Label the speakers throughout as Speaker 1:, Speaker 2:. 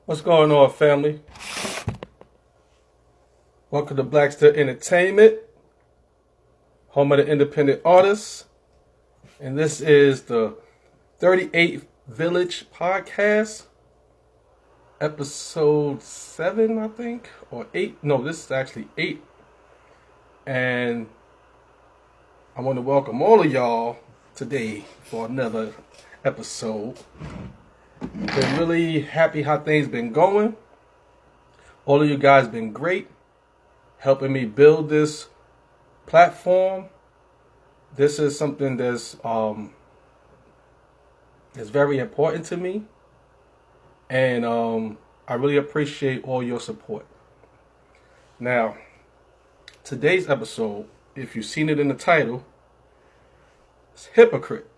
Speaker 1: What's going on, family? Welcome to Blackster Entertainment, home of the independent artists. And this is the 38th Village podcast, episode 7, I think, or 8. No, this is actually 8. And I want to welcome all of y'all today for another episode. Been really happy how things been going. All of you guys been great, helping me build this platform. This is something that's very important to me, and I really appreciate all your support. Now, today's episode, if you've seen it in the title, is Hypocrite.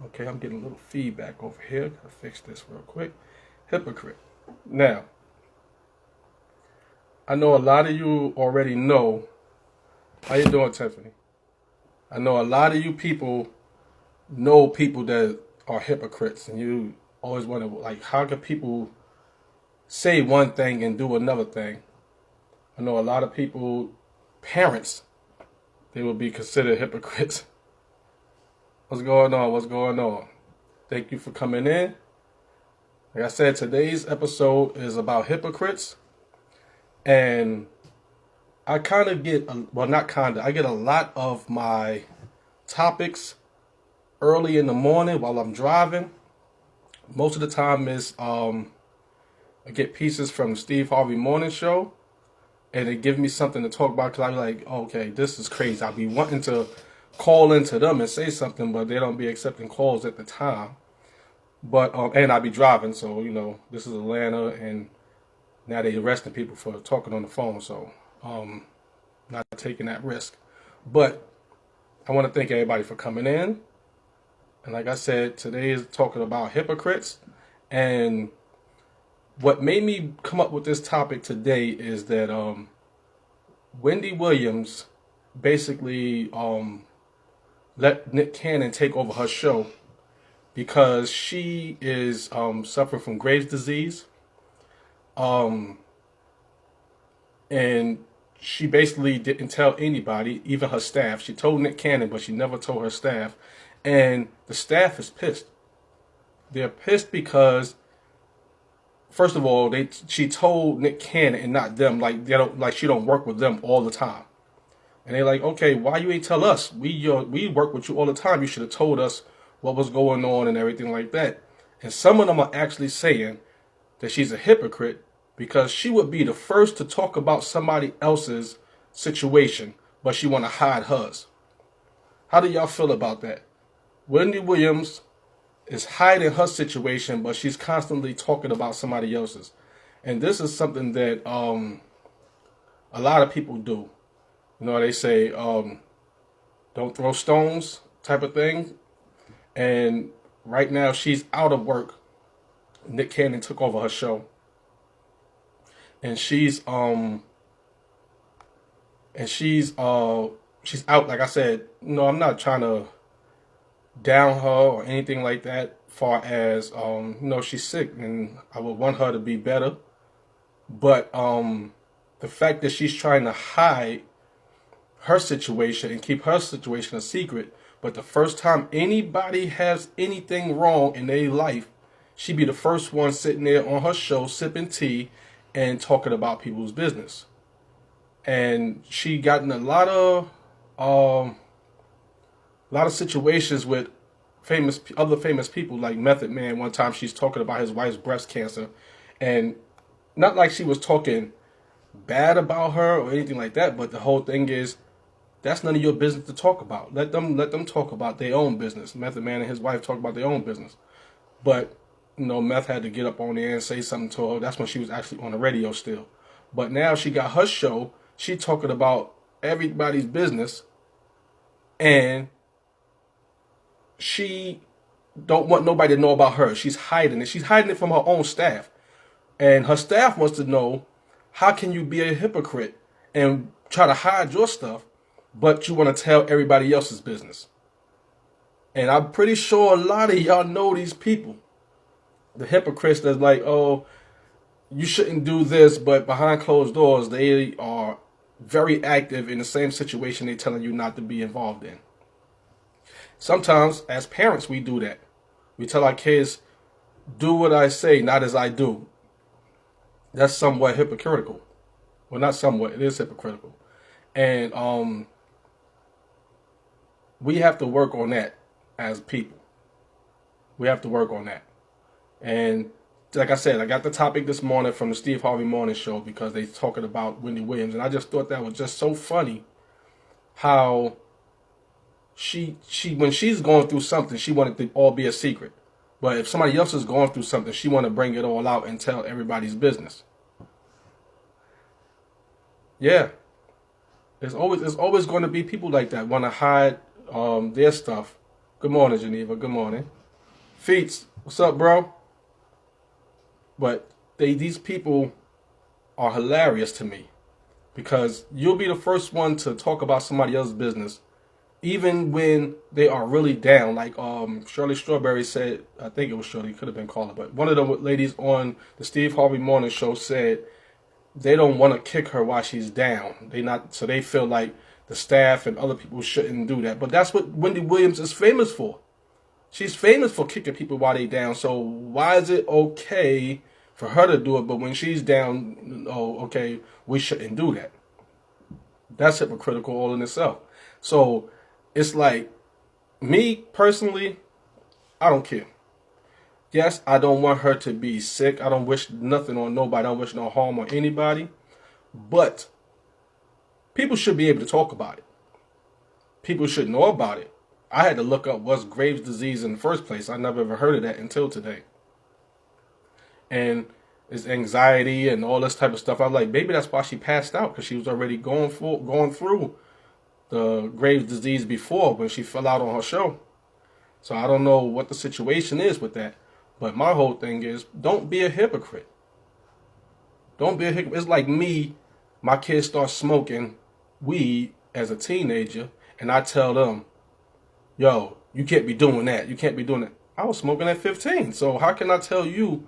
Speaker 1: Okay, I'm getting a little feedback over here. Gotta fix this real quick. Hypocrite. Now, I know a lot of you already know. How you doing, Tiffany? I know a lot of you people know people that are hypocrites, and you always wonder, like, how can people say one thing and do another thing? I know a lot of people, parents, they will be considered hypocrites. What's going on? What's going on? Thank you for coming in. Like I said, today's episode is about hypocrites. And I kind of get, I get a lot of my topics early in the morning while I'm driving. Most of the time is, I get pieces from the Steve Harvey Morning Show. And it gives me something to talk about because I'm like, okay, this is crazy. I'll be wanting to call into them and say something, but they don't be accepting calls at the time. But and I be driving, so this is Atlanta, and now they arresting people for talking on the phone, so not taking that risk. But I want to thank everybody for coming in. And like I said, today is talking about hypocrites. And what made me come up with this topic today is that Wendy Williams basically let Nick Cannon take over her show because she is suffering from Graves' disease. And she basically didn't tell anybody, even her staff. She told Nick Cannon, but she never told her staff. And the staff is pissed. They're pissed because, first of all, she told Nick Cannon and not them, like she don't work with them all the time. And they're like, okay, why you ain't tell us? We work with you all the time. You should have told us what was going on and everything like that. And some of them are actually saying that she's a hypocrite because she would be the first to talk about somebody else's situation, but she want to hide hers. How do y'all feel about that? Wendy Williams is hiding her situation, but she's constantly talking about somebody else's. And this is something that a lot of people do. They say, don't throw stones type of thing. And right now she's out of work. Nick Cannon took over her show. And she's out, like I said, I'm not trying to down her or anything like that, far as, she's sick and I would want her to be better. But the fact that she's trying to hide her situation and keep her situation a secret, but the first time anybody has anything wrong in their life, she be the first one sitting there on her show sipping tea and talking about people's business. And she got in a lot of situations with other famous people, like Method Man. One time she's talking about his wife's breast cancer, and not like she was talking bad about her or anything like that, but the whole thing is, that's none of your business to talk about. Let them talk about their own business. Method Man and his wife talk about their own business. But, Meth had to get up on there and say something to her. That's when she was actually on the radio still. But now she got her show. She talking about everybody's business. And she don't want nobody to know about her. She's hiding it. She's hiding it from her own staff. And her staff wants to know, how can you be a hypocrite and try to hide your stuff, but you want to tell everybody else's business? And I'm pretty sure a lot of y'all know these people. The hypocrites that's like, oh, you shouldn't do this, but behind closed doors, they are very active in the same situation they're telling you not to be involved in. Sometimes, as parents, we do that. We tell our kids, do what I say, not as I do. That's somewhat hypocritical. Well, not somewhat, it is hypocritical. And we have to work on that as people. We have to work on that. And like I said, I got the topic this morning from the Steve Harvey Morning Show because they talking about Wendy Williams, and I just thought that was just so funny how she when she's going through something, she wanted to all be a secret. But if somebody else is going through something, she want to bring it all out and tell everybody's business. Yeah, there's always going to be people like that want to hide their stuff. Good morning, Geneva. Good morning, Feats. What's up, bro? But these people are hilarious to me because you'll be the first one to talk about somebody else's business, even when they are really down. Like Shirley Strawberry said, I think it was Shirley, could have been Carla, but one of the ladies on the Steve Harvey Morning Show said they don't want to kick her while she's down. So they feel like the staff and other people shouldn't do that. But that's what Wendy Williams is famous for. She's famous for kicking people while they down. So why is it okay for her to do it, but when she's down, oh, okay, we shouldn't do that? That's hypocritical all in itself. So it's like, me personally, I don't care. Yes, I don't want her to be sick. I don't wish nothing on nobody. I don't wish no harm on anybody. But people should be able to talk about it. People should know about it. I had to look up what's Graves' disease in the first place. I never ever heard of that until today. And it's anxiety and all this type of stuff. I'm like, maybe that's why she passed out, because she was already going through the Graves' disease before when she fell out on her show. So I don't know what the situation is with that. But my whole thing is, don't be a hypocrite. Don't be a hypocrite. It's like me, my kids start smoking weed as a teenager, and I tell them, yo, you can't be doing that. You can't be doing that. I was smoking at 15. So how can I tell you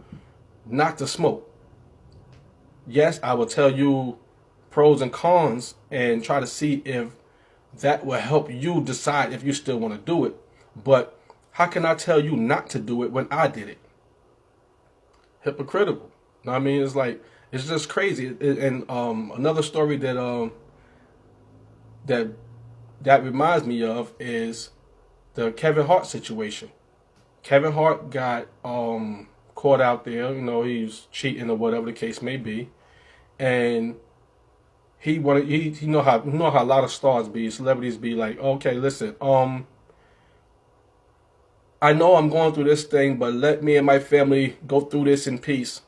Speaker 1: not to smoke? Yes, I will tell you pros and cons and try to see if that will help you decide if you still want to do it. But how can I tell you not to do it when I did it? Hypocritical. You know what I mean? It's like, it's just crazy. And another story that reminds me of is the Kevin Hart situation. Kevin Hart got caught out there, he was cheating or whatever the case may be, and he know how a lot of stars be, celebrities be like, okay, listen, I know I'm going through this thing, but let me and my family go through this in peace.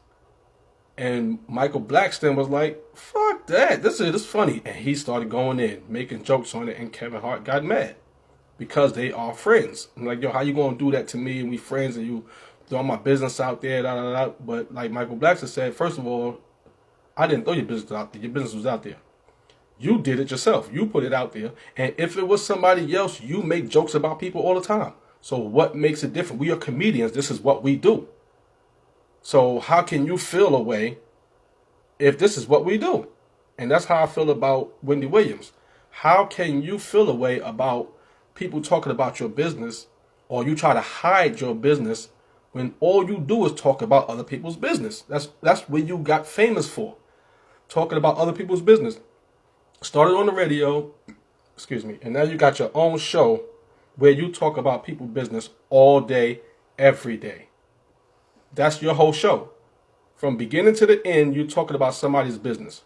Speaker 1: And Michael Blackson was like, fuck that, this is funny, and he started going in, making jokes on it, and Kevin Hart got mad because they are friends. I'm like, yo, how you gonna do that to me, and we friends, and you throw my business out there, da da da. But like Michael Blackson said, first of all, I didn't throw your business out there. Your business was out there. You did it yourself. You put it out there. And if it was somebody else, you make jokes about people all the time. So what makes it different? We are comedians. This is what we do. So how can you feel a way if this is what we do? And that's how I feel about Wendy Williams. How can you feel a way about people talking about your business, or you try to hide your business when all you do is talk about other people's business? That's what you got famous for, talking about other people's business. Started on the radio, and now you got your own show where you talk about people's business all day, every day. That's your whole show. From beginning to the end, you're talking about somebody's business.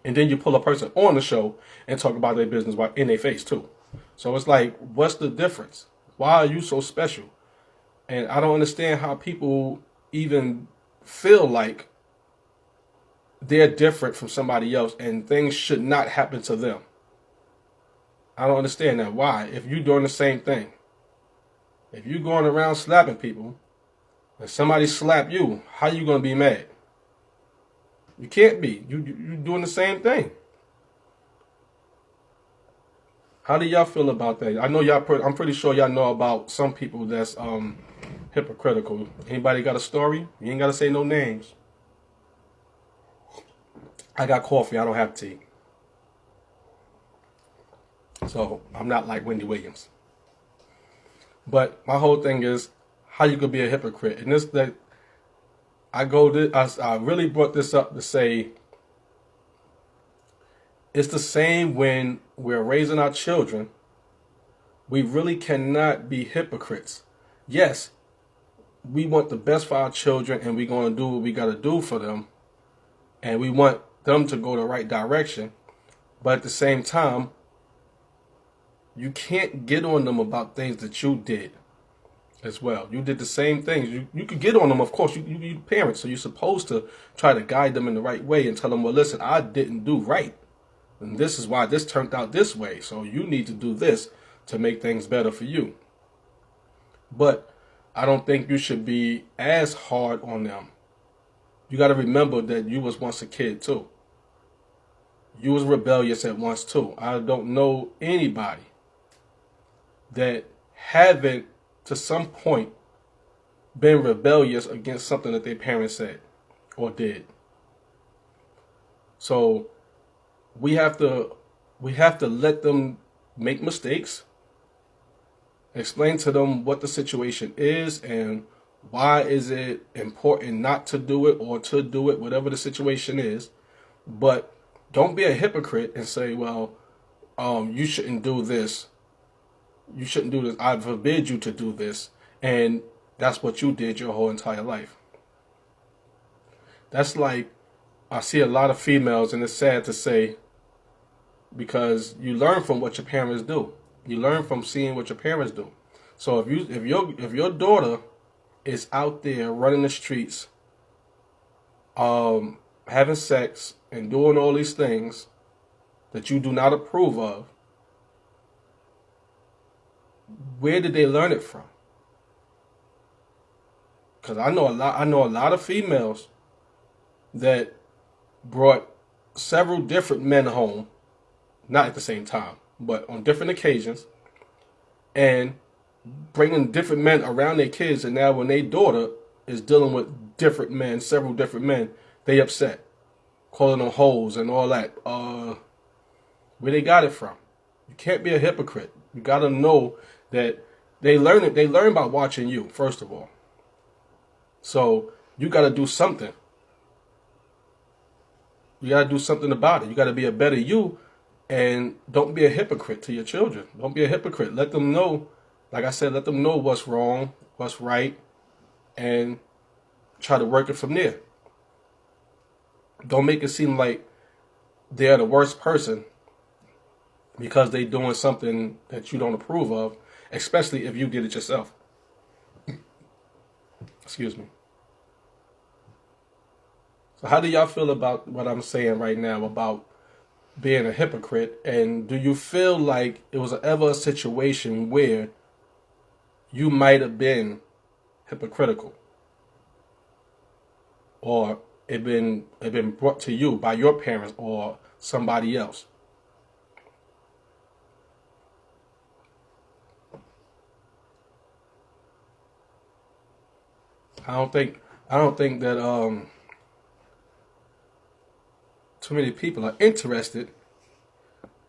Speaker 1: And then you pull a person on the show and talk about their business in their face too. So it's like, what's the difference? Why are you so special? And I don't understand how people even feel like they're different from somebody else and things should not happen to them. I don't understand that. Why? If you're doing the same thing, if you're going around slapping people and somebody slap you, how you going to be mad? You can't be. You're doing the same thing. How do y'all feel about that? I know I'm pretty sure y'all know about some people that's hypocritical. Anybody got a story? You ain't got to say no names. I got coffee. I don't have tea. So I'm not like Wendy Williams. But my whole thing is how you could be a hypocrite. And this that I really brought this up to say it's the same when we're raising our children. We really cannot be hypocrites. Yes, we want the best for our children and we're going to do what we got to do for them. And we want them to go the right direction. But at the same time, you can't get on them about things that you did as well. You did the same things. You could get on them, of course. You parents, so you're supposed to try to guide them in the right way and tell them, well, listen, I didn't do right. And this is why this turned out this way. So you need to do this to make things better for you. But I don't think you should be as hard on them. You got to remember that you was once a kid too. You was rebellious at once too. I don't know anybody that haven't, to some point, been rebellious against something that their parents said or did. So we have to let them make mistakes, explain to them what the situation is and why is it important not to do it or to do it, whatever the situation is. But don't be a hypocrite and say, well, you shouldn't do this. You shouldn't do this. I forbid you to do this. And that's what you did your whole entire life. That's like, I see a lot of females, and it's sad to say, because you learn from what your parents do. You learn from seeing what your parents do. So if your daughter is out there running the streets, having sex and doing all these things that you do not approve of, where did they learn it from? Because I know a lot of females that brought several different men home, not at the same time, but on different occasions, and bringing different men around their kids. And now when their daughter is dealing with different men, several different men, they upset, calling them hoes and all that. Where they got it from? You can't be a hypocrite. You got to know that they learn it. They learn by watching you, first of all. So you got to do something. You got to do something about it. You got to be a better you, and don't be a hypocrite to your children. Don't be a hypocrite. Let them know, like I said, let them know what's wrong, what's right, and try to work it from there. Don't make it seem like they're the worst person because they're doing something that you don't approve of, especially if you did it yourself. Excuse me. So how do y'all feel about what I'm saying right now about being a hypocrite? And do you feel like it was ever a situation where you might have been hypocritical? Or it been brought to you by your parents or somebody else? I don't think that too many people are interested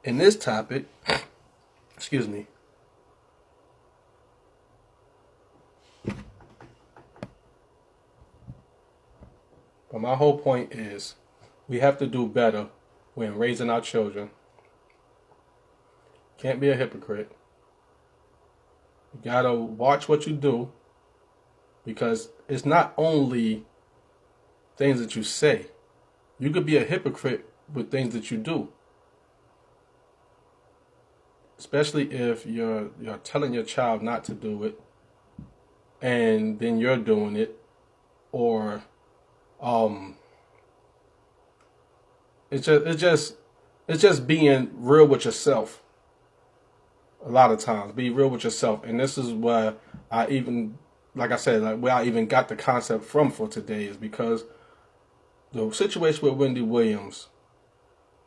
Speaker 1: in this topic. Excuse me. But my whole point is we have to do better when raising our children. Can't be a hypocrite. You gotta watch what you do, because it's not only things that you say. You could be a hypocrite with things that you do. Especially if you're telling your child not to do it and then you're doing it, or it's just being real with yourself. A lot of times, be real with yourself. And this is where I even, like I said, like where I even got the concept from for today, is because the situation with Wendy Williams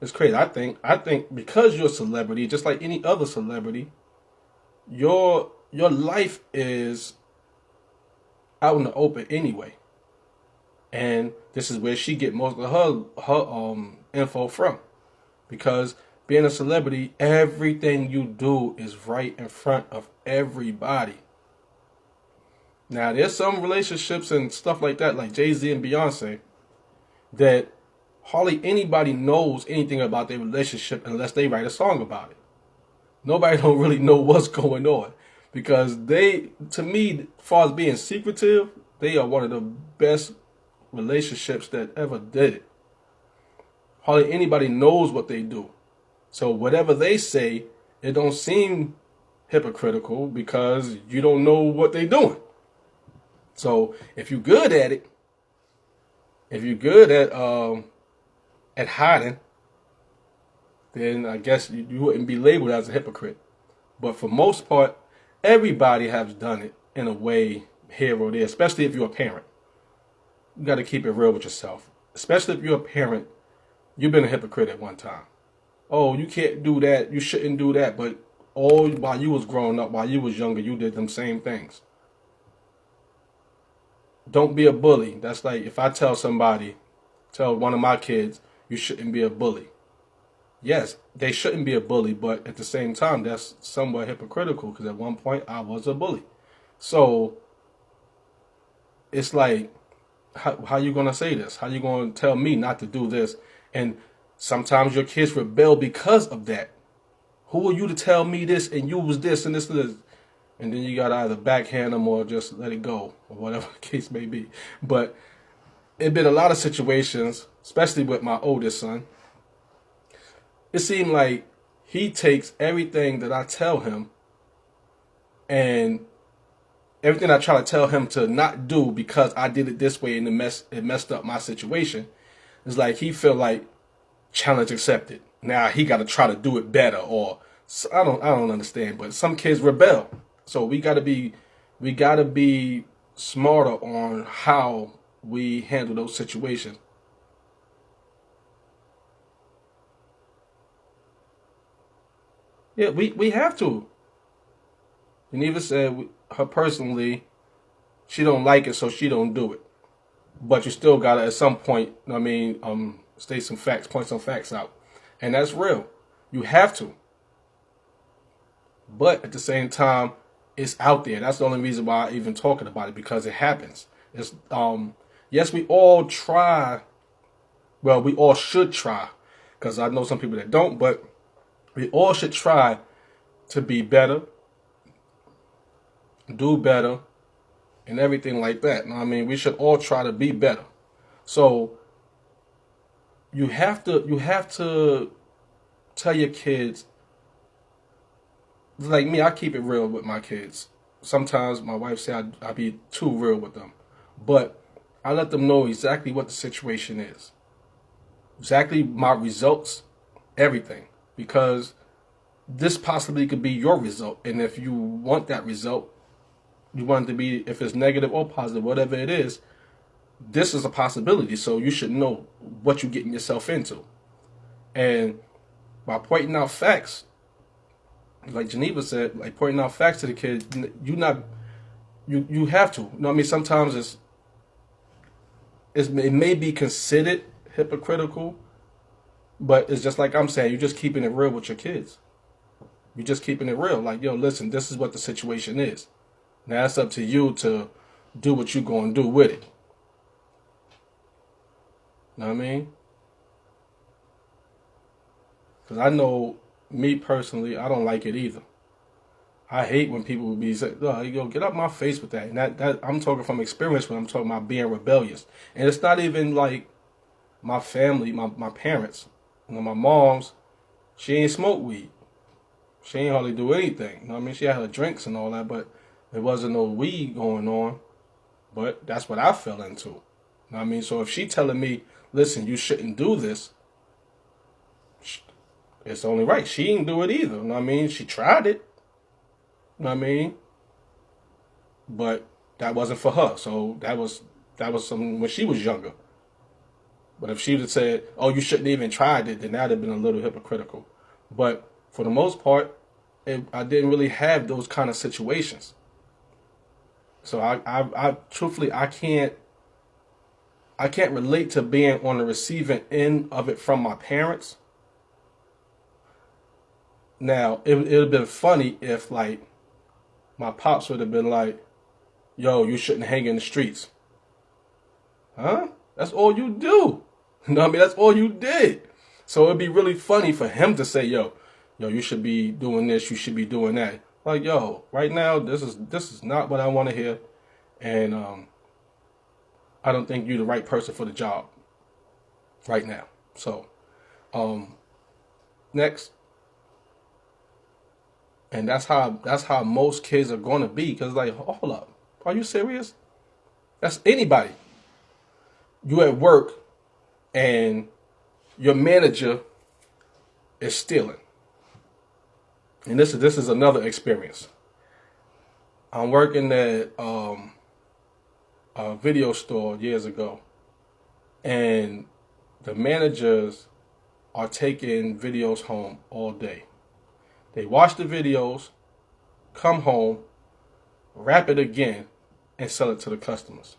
Speaker 1: is crazy. I think because you're a celebrity, just like any other celebrity, your life is out in the open anyway. And this is where she get most of her info from. Because being a celebrity, everything you do is right in front of everybody. Now, there's some relationships and stuff like that, like Jay-Z and Beyonce, that hardly anybody knows anything about their relationship unless they write a song about it. Nobody don't really know what's going on. Because they, to me, as far as being secretive, they are one of the best relationships that ever did it. Hardly anybody knows what they do. So whatever they say, it don't seem hypocritical because you don't know what they're doing. So if you're good at it, if you're good at hiding, then I guess you wouldn't be labeled as a hypocrite. But for most part, everybody has done it in a way here or there, especially if you're a parent. You got to keep it real with yourself. Especially if you're a parent, you've been a hypocrite at one time. Oh, you can't do that, you shouldn't do that, but all while you was growing up, while you was younger, you did them same things. Don't be a bully. That's like if I tell one of my kids, you shouldn't be a bully. Yes, they shouldn't be a bully, but at the same time, that's somewhat hypocritical because at one point I was a bully. So it's like, how you going to say this? How you going to tell me not to do this? And sometimes your kids rebel because of that. Who are you to tell me this and you was this and this and this? And then you got to either backhand them or just let it go or whatever the case may be. But it been a lot of situations, especially with my oldest son. It seemed like he takes everything that I tell him and everything I try to tell him to not do because I did it this way and it messed up my situation. It's like he feel like challenge accepted. Now he got to try to do it better, or I don't understand. But some kids rebel, so we gotta be smarter on how we handle those situations. Yeah, we have to. Geneva said her personally, she don't like it, so she don't do it. But you still gotta at some point, state some facts, point some facts out, and that's real. You have to. But at the same time, it's out there. That's the only reason why I'm even talking about it, because it happens. It's yes, we all try. Well, we all should try, because I know some people that don't, but we all should try to be better, do better, and everything like that. We should all try to be better. So you have to tell your kids. Like me, I keep it real with my kids. Sometimes my wife say I be too real with them, but I let them know exactly what the situation is, exactly my results, everything, because this possibly could be your result, and if you want that result, you want it to be, if it's negative or positive, whatever it is, this is a possibility. So you should know what you're getting yourself into, and by pointing out facts. Like Geneva said, like pointing out facts to the kids, you have to. Sometimes it may be considered hypocritical, but it's just like I'm saying, you're just keeping it real with your kids. You're just keeping it real. Like, yo, listen, this is what the situation is. Now it's up to you to do what you're going to do with it. Know what I mean? Because I know, me personally, I don't like it either. I hate when people be saying, "Oh, you go get up my face with that." And that I'm talking from experience when I'm talking about being rebellious. And it's not even like my family, my parents, my mom's. She ain't smoke weed. She ain't hardly do anything. She had her drinks and all that, but there wasn't no weed going on. But that's what I fell into. So if she telling me, "Listen, you shouldn't do this," it's only right. She didn't do it either. She tried it. But that wasn't for her. So that was something when she was younger. But if she would have said, "Oh, you shouldn't even tried it," then that'd have been a little hypocritical. But for the most part, I didn't really have those kind of situations. So I truthfully, I can't I can't relate to being on the receiving end of it from my parents. Now, it would have been funny if, like, my pops would have been like, yo, you shouldn't hang in the streets. Huh? That's all you do. You know what I mean? That's all you did. So it'd be really funny for him to say, yo, you should be doing this, you should be doing that. Like, yo, right now, this is not what I want to hear. And I don't think you're the right person for the job right now. So, next. And that's how most kids are going to be. Because, like, hold up. Are you serious? That's anybody. You at work and your manager is stealing. And this is another experience. I'm working at a video store years ago. And the managers are taking videos home all day. They watch the videos, come home, wrap it again, and sell it to the customers.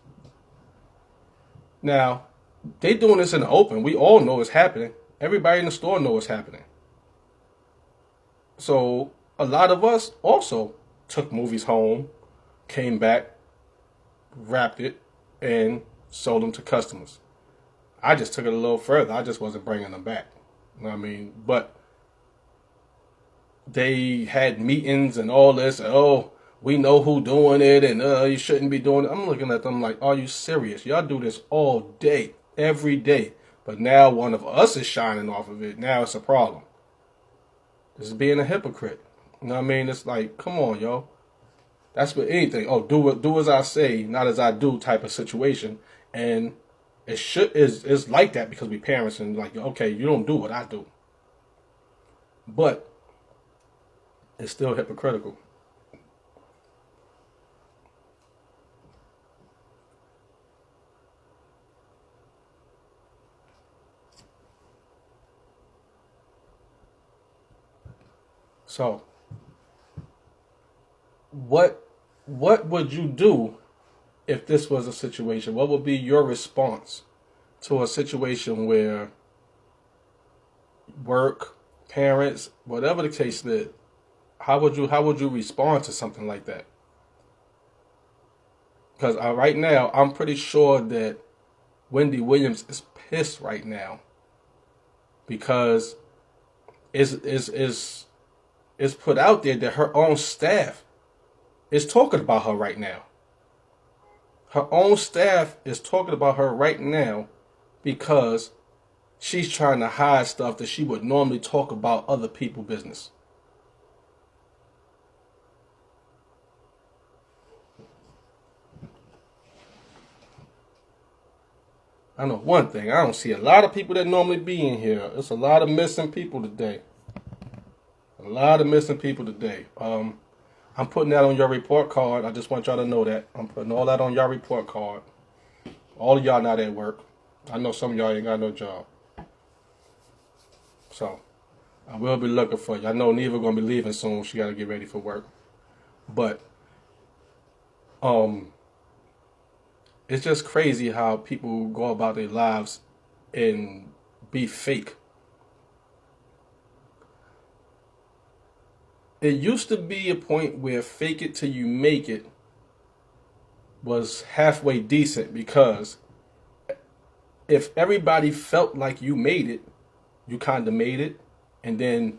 Speaker 1: Now, they doing this in the open. We all know it's happening. Everybody in the store knows it's happening. So a lot of us also took movies home, came back, wrapped it, and sold them to customers. I just took it a little further. I just wasn't bringing them back. You know what I mean? But they had meetings and all this. Oh, we know who doing it, and you shouldn't be doing it. I'm looking at them like, are you serious? Y'all do this all day, every day. But now one of us is shining off of it. Now it's a problem. This is being a hypocrite. You know what I mean? It's like, come on, yo. That's with anything. Oh, do as I say, not as I do type of situation. And it's like that because we parents and like, okay, you don't do what I do. But it's still hypocritical. So, what would you do if this was a situation? What would be your response to a situation where work, parents, whatever the case is, how would you respond to something like that? Because right now, I'm pretty sure that Wendy Williams is pissed right now because it's put out there that her own staff is talking about her right now. Her own staff is talking about her right now because she's trying to hide stuff that she would normally talk about other people's business. I know one thing. I don't see a lot of people that normally be in here. There's a lot of missing people today. A lot of missing people today. I'm putting that on your report card. I just want y'all to know that. I'm putting all that on your report card. All of y'all not at work. I know some of y'all ain't got no job. So, I will be looking for you. I know Neva going to be leaving soon. She got to get ready for work. But, it's just crazy how people go about their lives and be fake. It used to be a point where fake it till you make it was halfway decent because if everybody felt like you made it, you kind of made it, and then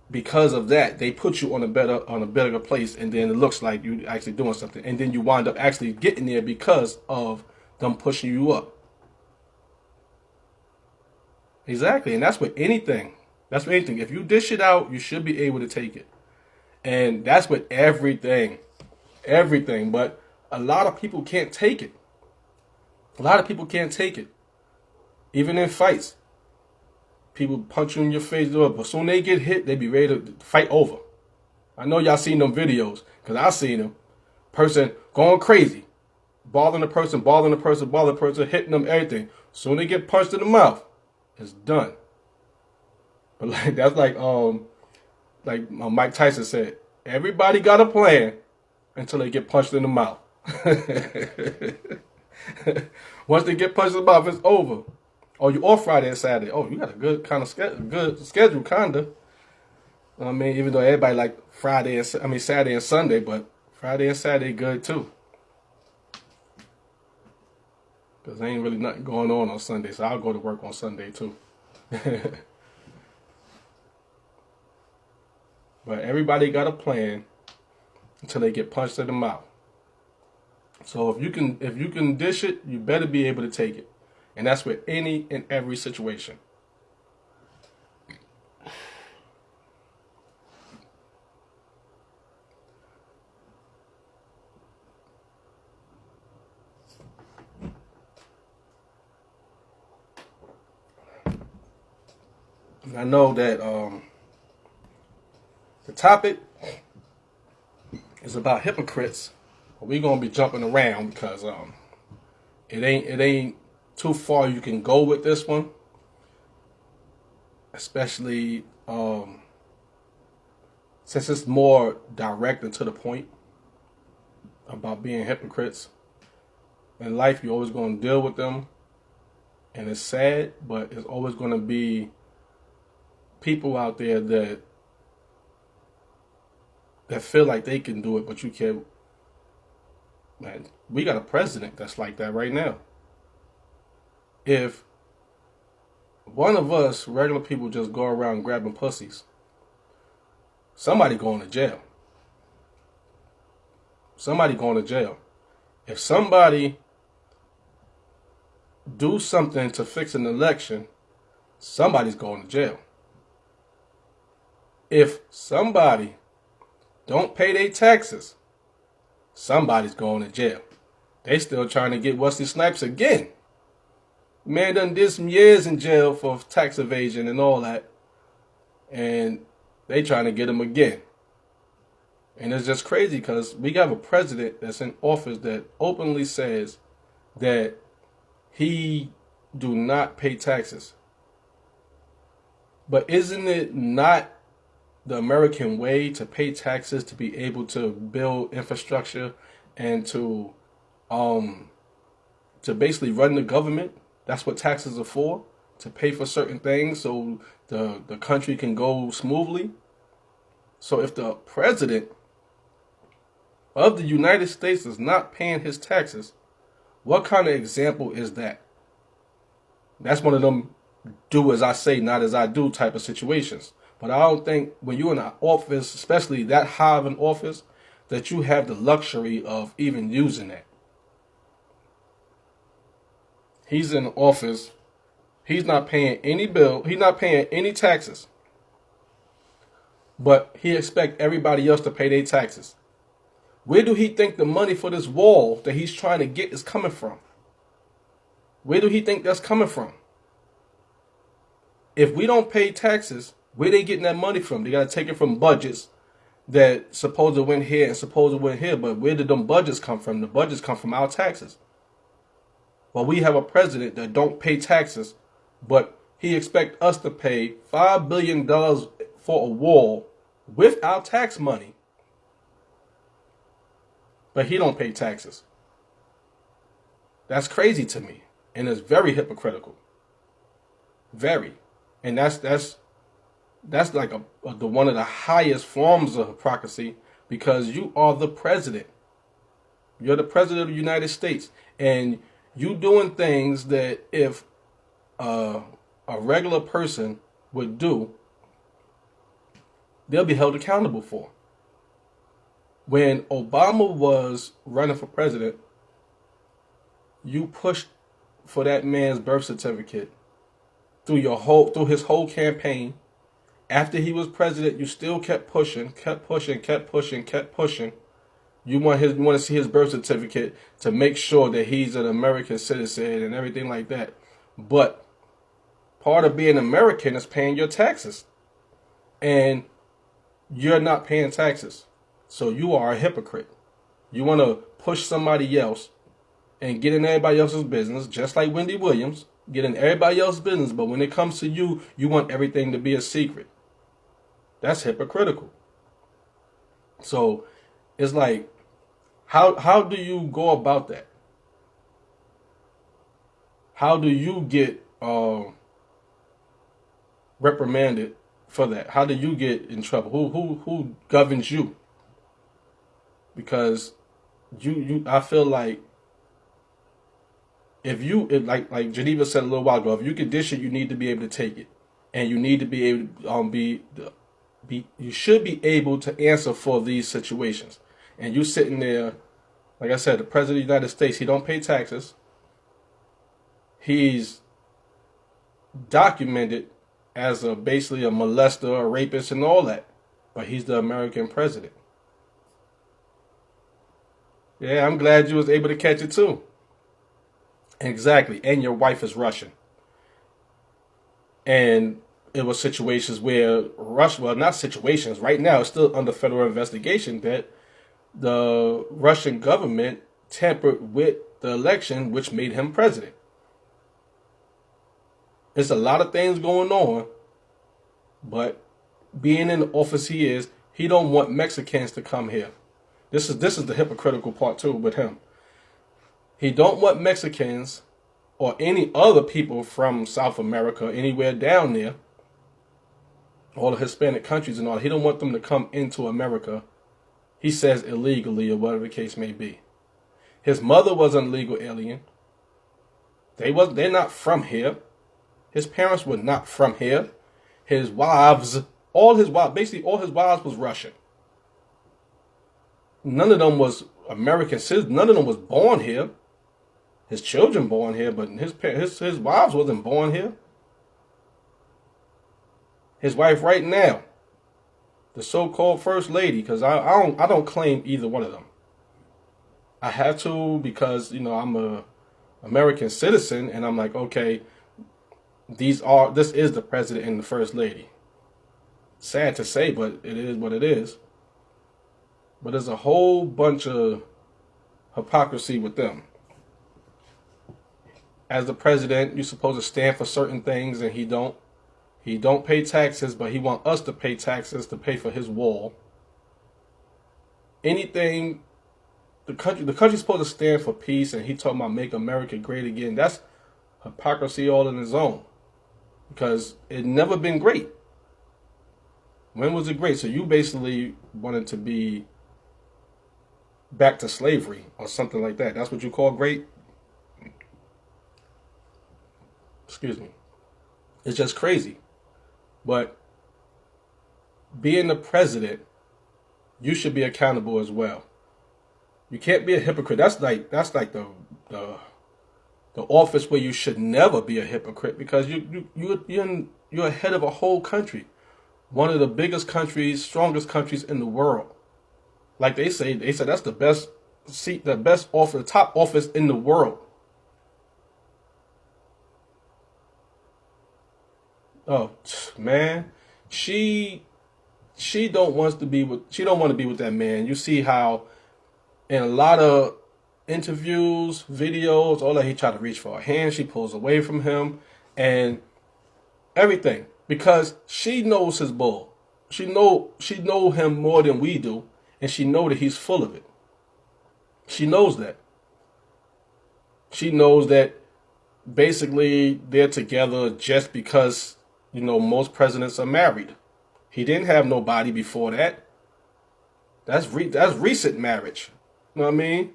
Speaker 1: because of that, they put you on a better place, and then it looks like you actually doing something, and then you wind up actually getting there because of them pushing you up. Exactly, and that's with anything. That's with anything. If you dish it out, you should be able to take it, and that's with everything, everything. But a lot of people can't take it. A lot of people can't take it, even in fights. People punch you in your face, but soon they get hit, they be ready to fight over. I know y'all seen them videos, because I seen them. Person going crazy. Bothering the person, hitting them, everything. Soon they get punched in the mouth, it's done. But like that's like Mike Tyson said, everybody got a plan until they get punched in the mouth. Once they get punched in the mouth, it's over. Oh, you off Friday and Saturday. Oh, you got a good kind of good schedule, kinda. I mean, even though everybody like Saturday and Sunday, but Friday and Saturday good too. Because there ain't really nothing going on Sunday, so I'll go to work on Sunday too. But everybody got a plan until they get punched in the mouth. So if you can dish it, you better be able to take it. And that's with any and every situation. And I know that the topic is about hypocrites. But we're gonna be jumping around because it ain't too far you can go with this one, especially since it's more direct and to the point about being hypocrites. In life, you're always going to deal with them, and it's sad, but it's always going to be people out there that feel like they can do it, but you can't. Man, we got a president that's like that right now. If one of us regular people just go around grabbing pussies, somebody going to jail. Somebody going to jail. If somebody do something to fix an election, somebody's going to jail. If somebody don't pay their taxes, somebody's going to jail. They still trying to get Wesley Snipes again. Man done did some years in jail for tax evasion and all that. And they trying to get him again. And it's just crazy because we got a president that's in office that openly says that he do not pay taxes. But isn't it not the American way to pay taxes to be able to build infrastructure and to basically run the government? That's what taxes are for, to pay for certain things so the country can go smoothly. So if the president of the United States is not paying his taxes, what kind of example is that? That's one of them do as I say, not as I do type of situations. But I don't think when you're in an office, especially that high of an office, that you have the luxury of even using that. He's in office. He's not paying any bill. He's not paying any taxes. But he expects everybody else to pay their taxes. Where do he think the money for this wall that he's trying to get is coming from? Where do he think that's coming from? If we don't pay taxes, where they getting that money from? They got to take it from budgets that supposed to went here and supposed to went here. But where did them budgets come from? The budgets come from our taxes. Well, we have a president that don't pay taxes, but he expects us to pay $5 billion for a wall with our tax money. But he don't pay taxes. That's crazy to me. And it's very hypocritical. Very. And that's like the one of the highest forms of hypocrisy, because you are the president. You're the president of the United States. And you doing things that if a regular person would do, they'll be held accountable for. When Obama was running for president, you pushed for that man's birth certificate through his whole campaign. After he was president, you still kept pushing. You want to see his birth certificate to make sure that he's an American citizen and everything like that. But part of being American is paying your taxes. And you're not paying taxes. So you are a hypocrite. You want to push somebody else and get in everybody else's business, just like Wendy Williams, get in everybody else's business. But when it comes to you, you want everything to be a secret. That's hypocritical. So it's like, how do you go about that? how do you get reprimanded for that? How do you get in trouble? Who governs you? Because I feel like like Geneva said a little while ago, if you can dish it, you need to be able to take it, and you need to be able to you should be able to answer for these situations. And you sitting there, like I said, the president of the United States, he don't pay taxes. He's documented as basically a molester, a rapist, and all that, but he's the American president. Yeah, I'm glad you was able to catch it too. Exactly, and your wife is Russian. And it was situations where Russia, well, not situations, right now it's still under federal investigation that the Russian government tampered with the election, which made him president. There's a lot of things going on, but being in the office he don't want Mexicans to come here. This is the hypocritical part too with him. He don't want Mexicans or any other people from South America, anywhere down there, all the Hispanic countries and all. He don't want them to come into America. He says illegally or whatever the case may be. His mother was an illegal alien. They're not from here. His parents were not from here. His wives, basically all his wives was Russian. None of them was American citizens. None of them was born here. His children born here, but his wives wasn't born here. His wife right now, the so-called first lady, because I don't claim either one of them. I have to because I'm a American citizen, and I'm like, okay, this is the president and the first lady. Sad to say, but it is what it is. But there's a whole bunch of hypocrisy with them. As the president, you're supposed to stand for certain things, and he don't. He don't pay taxes, but he want us to pay taxes to pay for his wall. Anything, the country's supposed to stand for peace, and he talking about make America great again. That's hypocrisy all in its own, because it never been great. When was it great? So you basically wanted to be back to slavery or something like that. That's what you call great? Excuse me. It's just crazy. But being the president, you should be accountable as well. You can't be a hypocrite. That's like the office where you should never be a hypocrite, because you're head of a whole country, one of the biggest countries, strongest countries in the world. Like they said that's the best seat, the best office, the top office in the world. Oh man, she don't want to be with that man. You see how in a lot of interviews, videos, all that, he tried to reach for her hand, she pulls away from him, and everything, because she knows his bull. She know him more than we do, and she know that he's full of it. She knows that. She knows that basically they're together just because most presidents are married. He didn't have nobody before that. That's recent marriage. You know what I mean?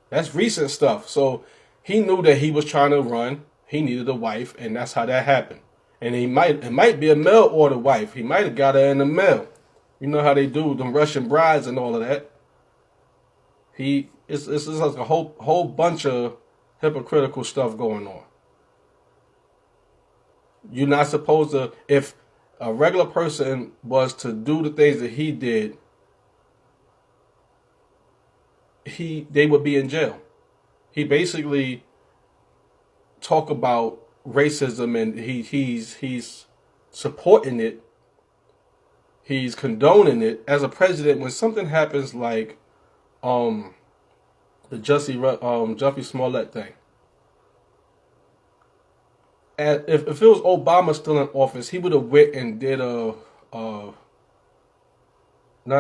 Speaker 1: That's recent stuff. So he knew that he was trying to run. He needed a wife, and that's how that happened. And it might be a mail order wife. He might have got her in the mail. You know how they do them Russian brides and all of that. It's like a whole bunch of hypocritical stuff going on. You're not supposed to, if a regular person was to do the things that he did, they would be in jail. He basically talk about racism, and he's supporting it. He's condoning it as a president. When something happens like the Jussie Smollett thing, and if it was Obama still in office, he would have went and did not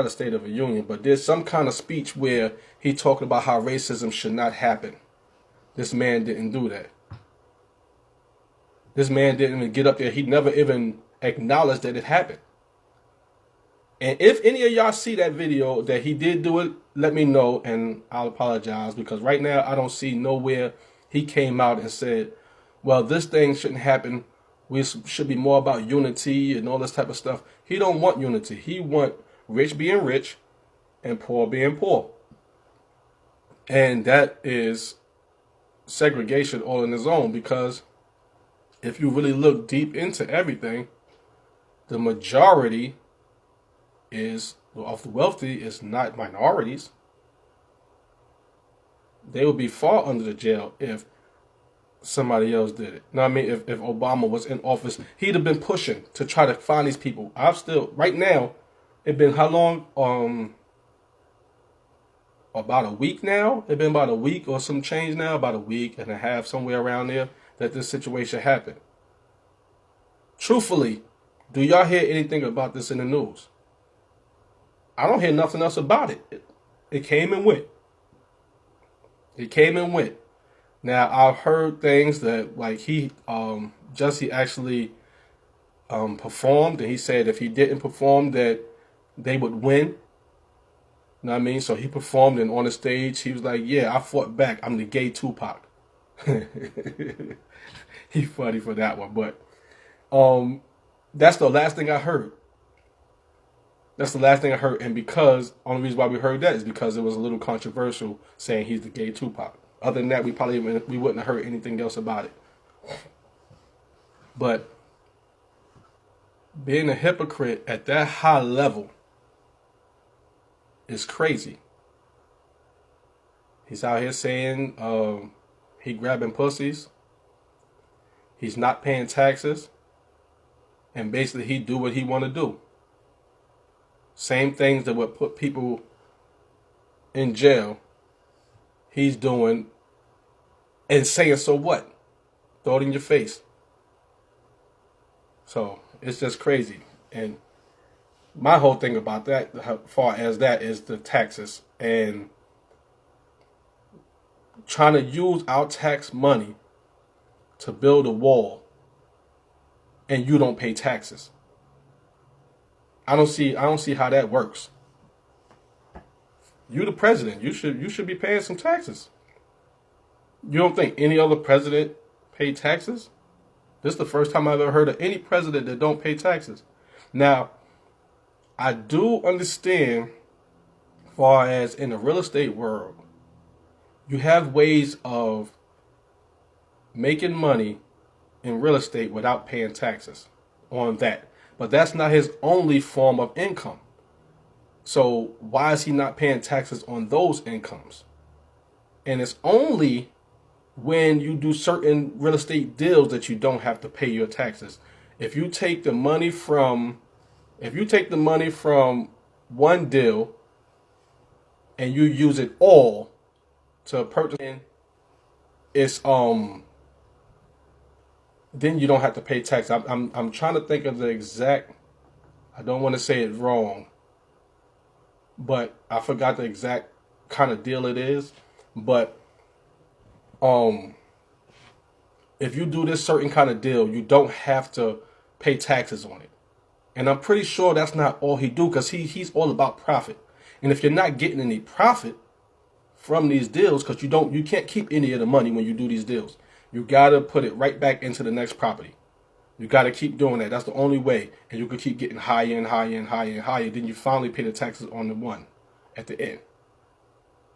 Speaker 1: a State of the Union, but did some kind of speech where he talked about how racism should not happen. This man didn't do that. This man didn't even get up there. He never even acknowledged that it happened. And if any of y'all see that video that he did do it, let me know and I'll apologize, because right now I don't see nowhere he came out and said, well, this thing shouldn't happen. We should be more about unity and all this type of stuff. He don't want unity. He want rich being rich and poor being poor. And that is segregation all in its own, because if you really look deep into everything, the majority of the wealthy is not minorities. They would be far under the jail if somebody else did it. Now, I mean, if Obama was in office, he'd have been pushing to try to find these people. Right now, it's been how long? About a week now. It's been about a week or some change now, about a week and a half, somewhere around there, that this situation happened. Truthfully, do y'all hear anything about this in the news? I don't hear nothing else about it. It came and went. It came and went. Now, I've heard things that, like, Jussie actually performed, and he said if he didn't perform that they would win. You know what I mean? So he performed, and on the stage, he was like, yeah, I fought back. I'm the gay Tupac. He funny for that one, but that's the last thing I heard. That's the last thing I heard, and because only reason why we heard that is because it was a little controversial saying he's the gay Tupac. Other than that, we wouldn't have heard anything else about it. But being a hypocrite at that high level is crazy. He's out here saying he grabbing pussies, he's not paying taxes, and basically he do what he want to do. Same things that would put people in jail, he's doing and saying, so what? Throw it in your face. So it's just crazy. And my whole thing about that, as far as that, is the taxes and trying to use our tax money to build a wall, and you don't pay taxes. I don't see how that works. You the president. You should be paying some taxes. You don't think any other president paid taxes? This is the first time I've ever heard of any president that don't pay taxes. Now, I do understand, as far as in the real estate world, you have ways of making money in real estate without paying taxes on that. But that's not his only form of income. So why is he not paying taxes on those incomes? And it's only when you do certain real estate deals that you don't have to pay your taxes. If you take the money from one deal and you use it all to purchase, it's then you don't have to pay tax. I'm trying to think of the exact, I don't want to say it wrong, but I forgot the exact kind of deal it is. But if you do this certain kind of deal, you don't have to pay taxes on it. And I'm pretty sure that's not all he do, because he's all about profit. And if you're not getting any profit from these deals, because you can't keep any of the money when you do these deals. You got to put it right back into the next property. You got to keep doing that. That's the only way. And you can keep getting higher and higher and higher and higher. Then you finally pay the taxes on the one at the end.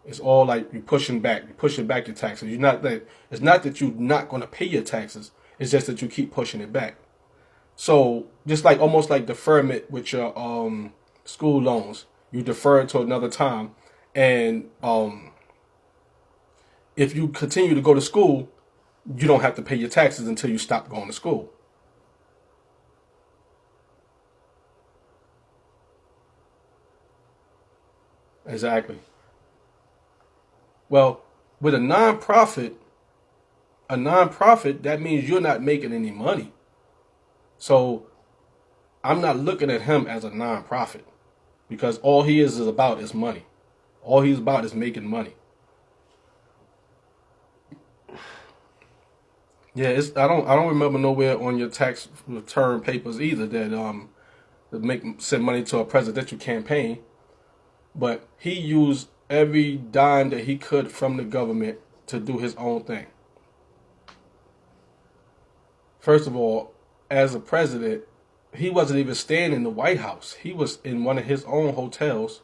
Speaker 1: It's all like you're pushing back your taxes. It's not that you're not going to pay your taxes. It's just that you keep pushing it back. So just like almost like deferment with your school loans, you defer it to another time. And if you continue to go to school, you don't have to pay your taxes until you stop going to school. Exactly. Well, with a nonprofit, that means you're not making any money. So I'm not looking at him as a nonprofit, because all he is money. All he's about is making money. Yeah, it's I don't remember nowhere on your tax return papers either that make send money to a presidential campaign. But he used every dime that he could from the government to do his own thing. First of all, as a president, he wasn't even staying in the White House. He was in one of his own hotels,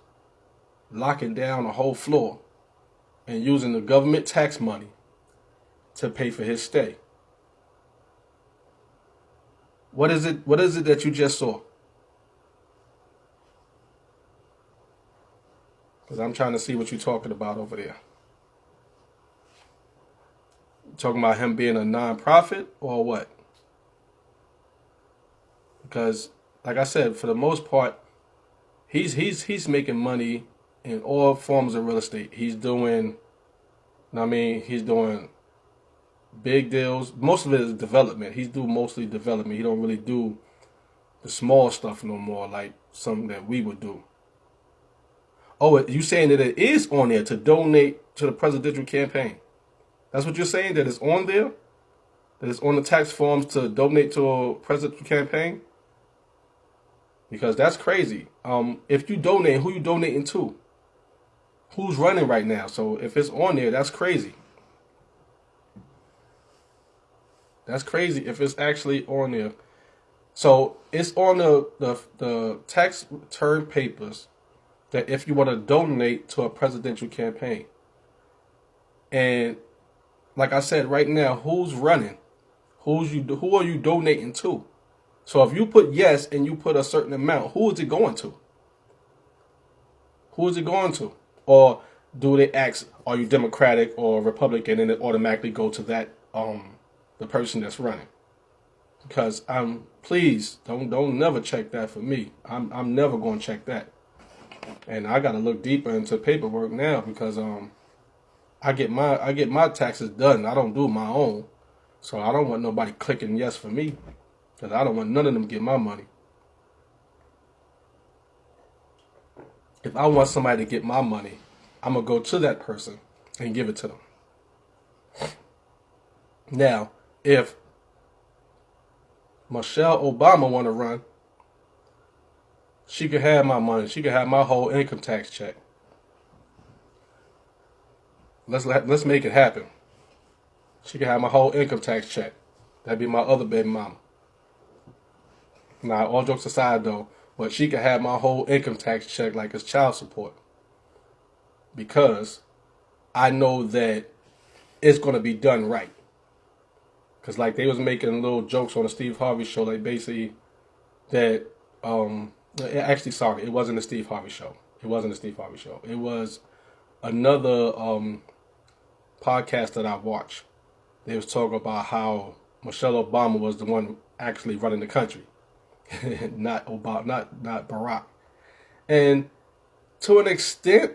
Speaker 1: locking down a whole floor and using the government tax money to pay for his stay. What is it? What is it that you just saw? Because I'm trying to see what you're talking about over there. Talking about him being a nonprofit or what? Because, like I said, for the most part, he's making money in all forms of real estate. He's doing, I mean, he's doing big deals. Most of it is development. He's do mostly development. He don't really do the small stuff no more, like something that we would do. Oh, you saying that it is on there to donate to the presidential campaign? That's what you're saying, that it's on there? That it's on the tax forms to donate to a presidential campaign? Because that's crazy. If you donate, who you donating to? Who's running right now? So if it's on there, that's crazy. That's crazy if it's actually on there. So it's on the tax return papers that if you want to donate to a presidential campaign. And like I said, right now, who's running? Who are you donating to? So if you put yes and you put a certain amount, who is it going to? Who is it going to? Or do they ask, are you Democratic or Republican, and it automatically go to that the person that's running? Because please don't never check that for me. I'm never going to check that. And I got to look deeper into paperwork now because I get my taxes done. I don't do my own. So I don't want nobody clicking yes for me because I don't want none of them to get my money. If I want somebody to get my money, I'm going to go to that person and give it to them. Now, if Michelle Obama want to run, she could have my money. She could have my whole income tax check. Let's make it happen. She could have my whole income tax check. That'd be my other baby mama. Now, all jokes aside though, but she could have my whole income tax check like it's child support. Because I know that it's going to be done right. Because like they was making little jokes on the Steve Harvey show, like basically that, actually, sorry, it wasn't the Steve Harvey show. It wasn't the Steve Harvey show. It was another podcast that I watched. They was talking about how Michelle Obama was the one actually running the country. not Obama, not Barack. And to an extent,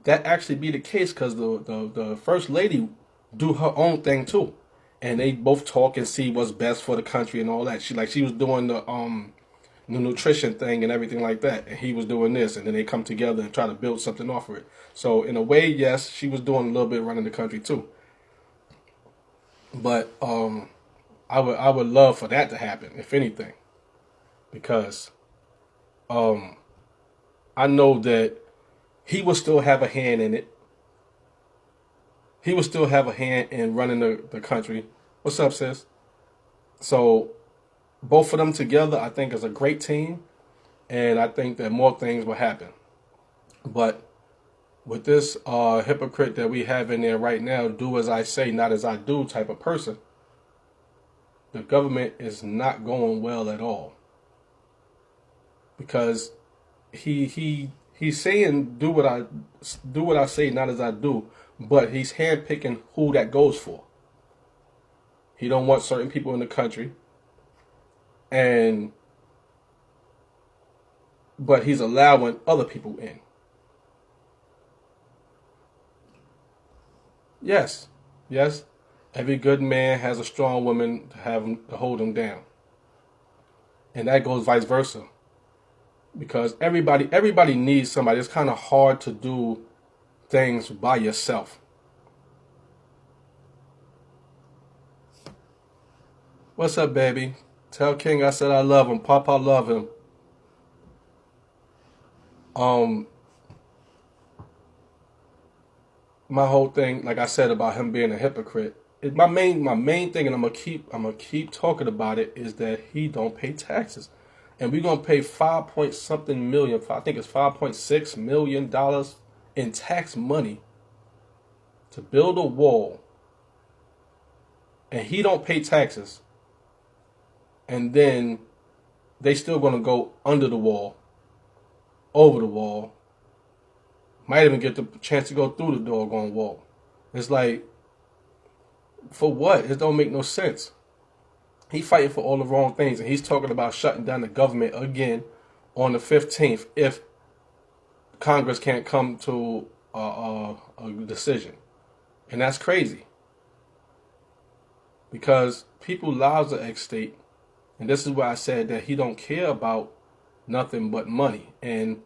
Speaker 1: that actually be the case because the first lady do her own thing too, and they both talk and see what's best for the country and all that. She was doing the nutrition thing and everything like that, and he was doing this, and then they come together and try to build something off of it. So in a way, yes, she was doing a little bit running the country too. But I would love for that to happen, if anything, because I know that he will still have a hand in it. He will still have a hand in running the country. What's up, sis? So both of them together, I think, is a great team, and I think that more things will happen. But with this hypocrite that we have in there right now, do as I say, not as I do type of person, the government is not going well at all. Because he's saying do what I say, not as I do, but he's handpicking who that goes for. He don't want certain people in the country, but he's allowing other people in. Yes, every good man has a strong woman to hold him down, and that goes vice versa. Because everybody needs somebody. It's kind of hard to do things by yourself. What's up, baby? Tell King I said I love him. Papa love him. Um, my whole thing, like I said about him being a hypocrite, my main thing, and I'm gonna keep talking about it, is that he don't pay taxes, and we're gonna pay 5 point something million. I think it's $5.6 million in tax money to build a wall, and he don't pay taxes, and then they still gonna go under the wall, over the wall, might even get the chance to go through the doggone wall. It's like, for what? It don't make no sense. He's fighting for all the wrong things, and he's talking about shutting down the government again on the 15th if Congress can't come to a decision. And that's crazy, because people's lives are at stake, and this is why I said that he don't care about nothing but money and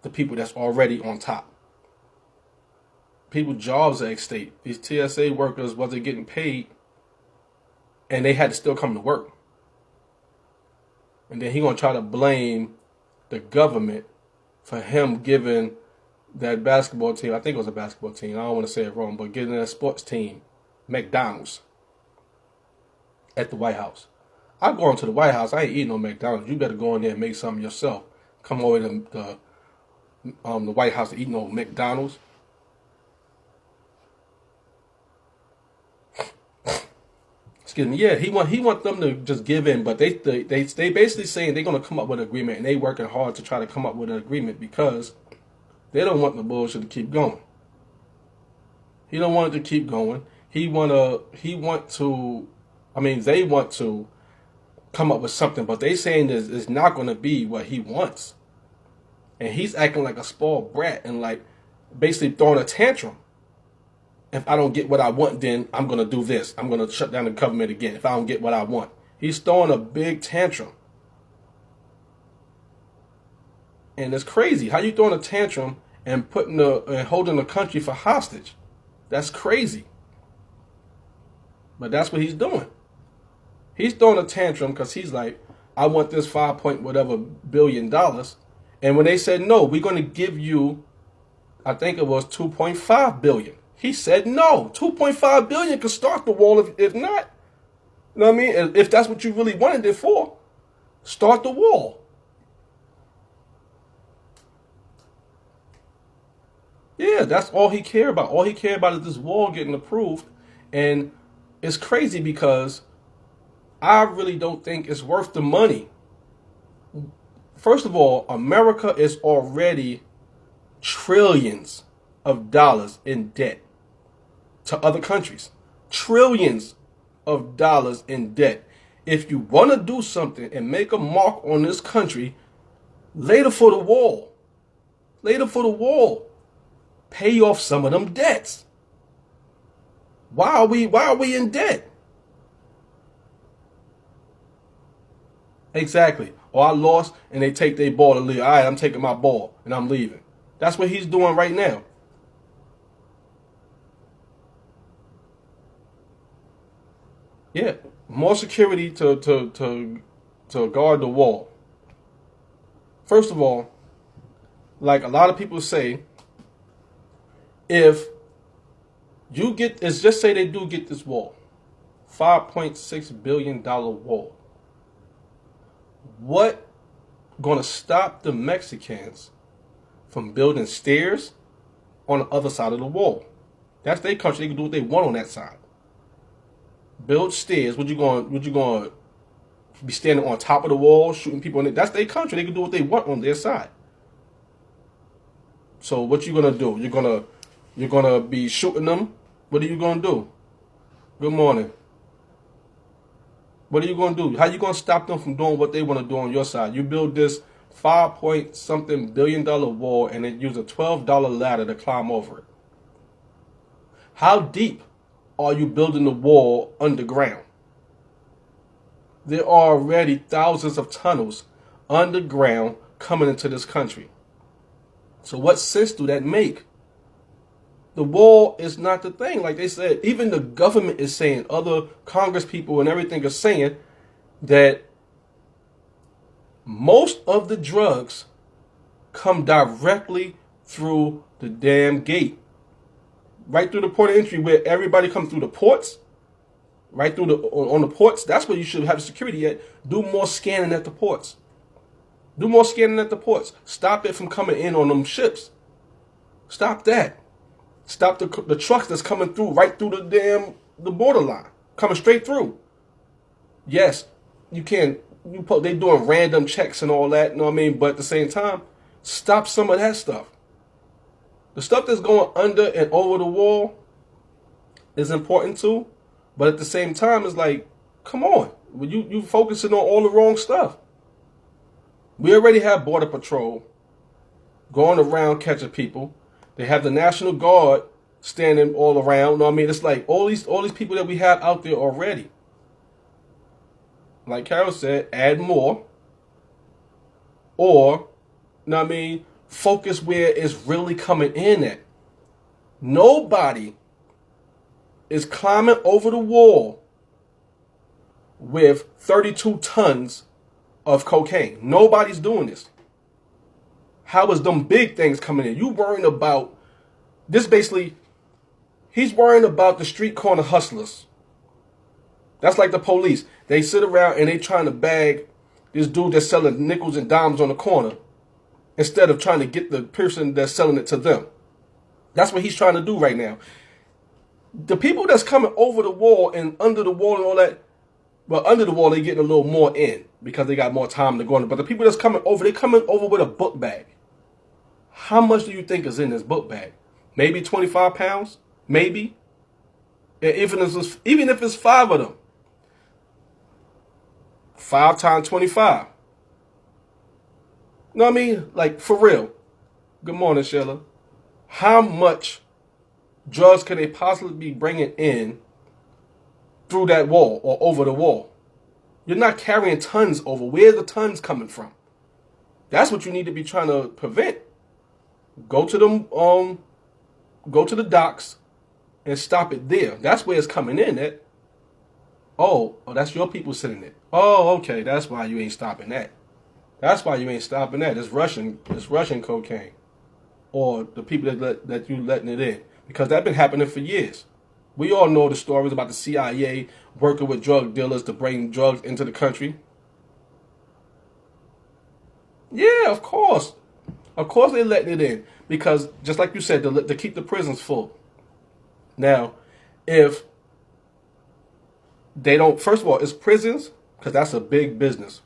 Speaker 1: the people that's already on top. People's jobs are at stake. These TSA workers wasn't getting paid, and they had to still come to work. And then he gonna try to blame the government for him giving that basketball team, I think it was a basketball team, I don't want to say it wrong, but giving that sports team McDonald's at the White House. I go into the White House, I ain't eating no McDonald's. You better go in there and make something yourself. Come over to the White House to eat no McDonald's. Excuse me. Yeah, he want them to just give in, but they basically saying they're gonna come up with an agreement, and they working hard to try to come up with an agreement because they don't want the bullshit to keep going. He don't want it to keep going. They want to come up with something, but they saying this is not going to be what he wants, and he's acting like a spoiled brat and like basically throwing a tantrum. If I don't get what I want, then I'm going to do this. I'm going to shut down the government again if I don't get what I want. He's throwing a big tantrum. And it's crazy. How you throwing a tantrum and holding the country for hostage? That's crazy. But that's what he's doing. He's throwing a tantrum because he's like, I want this 5 point whatever billion dollars. And when they said no, we're going to give you, I think it was 2.5 billion. He said no. 2.5 billion could start the wall if not. You know what I mean? If that's what you really wanted it for, start the wall. Yeah, that's all he cared about. All he cared about is this wall getting approved. And it's crazy because I really don't think it's worth the money. First of all, America is already trillions of dollars in debt to other countries. Trillions of dollars in debt. If you want to do something and make a mark on this country, lay it for the wall. Lay it for the wall. Pay off some of them debts. Why are we in debt? Exactly. Or I lost and they take their ball and leave. All right, I'm taking my ball and I'm leaving. That's what he's doing right now. Yeah, more security to guard the wall. First of all, like a lot of people say, if you get, let's just say they do get this wall, $5.6 billion wall. What gonna stop the Mexicans from building stairs on the other side of the wall? That's their country. They can do what they want on that side. Build stairs. What you going to be standing on top of the wall shooting people in it? That's their country. They can do what they want on their side. So what you gonna do? You're gonna be shooting them. What are you gonna do? Good morning. What are you gonna do? How you gonna stop them from doing what they want to do on your side? You build this 5 point something billion wall and then use a $12 ladder to climb over it. How deep are you building the wall underground? There are already thousands of tunnels underground coming into this country. So what sense do that make? The wall is not the thing. Like they said, even the government is saying, other Congress people and everything are saying that most of the drugs come directly through the damn gate. Right through the port of entry where everybody comes through the ports. Right through on the ports. That's where you should have security at. Do more scanning at the ports. Do more scanning at the ports. Stop it from coming in on them ships. Stop that. Stop the trucks that's coming through right through the borderline. Coming straight through. Yes, you can. They doing random checks and all that, you know what I mean? But at the same time, stop some of that stuff. The stuff that's going under and over the wall is important too. But at the same time, it's like, come on. You focusing on all the wrong stuff. We already have Border Patrol going around catching people. They have the National Guard standing all around. You know what I mean? It's like all these people that we have out there already. Like Carol said, add more. Or, you know what I mean, focus where it's really coming in at. Nobody is climbing over the wall with 32 tons of cocaine. Nobody's doing this. How is them big things coming in? You worrying about this? Basically, he's worrying about the street corner hustlers. That's like the police. They sit around and they trying to bag this dude that's selling nickels and dimes on the corner instead of trying to get the person that's selling it to them. That's what he's trying to do right now. The people that's coming over the wall and under the wall and all that, well, under the wall, they're getting a little more in because they got more time to go in. But the people that's coming over, they're coming over with a book bag. How much do you think is in this book bag? Maybe 25 pounds? Maybe? And even if it's 5 of them. 5 times 25. You know what I mean? Like, for real. Good morning, Sheila. How much drugs can they possibly be bringing in through that wall or over the wall? You're not carrying tons over. Where's the tons coming from? That's what you need to be trying to prevent. Go to the docks and stop it there. That's where it's coming in at. Oh, that's your people sitting there. Oh, okay, that's why you ain't stopping that. That's why you ain't stopping that. It's Russian cocaine. Or the people that you letting it in. Because that's been happening for years. We all know the stories about the CIA working with drug dealers to bring drugs into the country. Yeah, of course. Of course they're letting it in. Because, just like you said, to keep the prisons full. Now, if they don't, first of all, it's prisons, because that's a big business.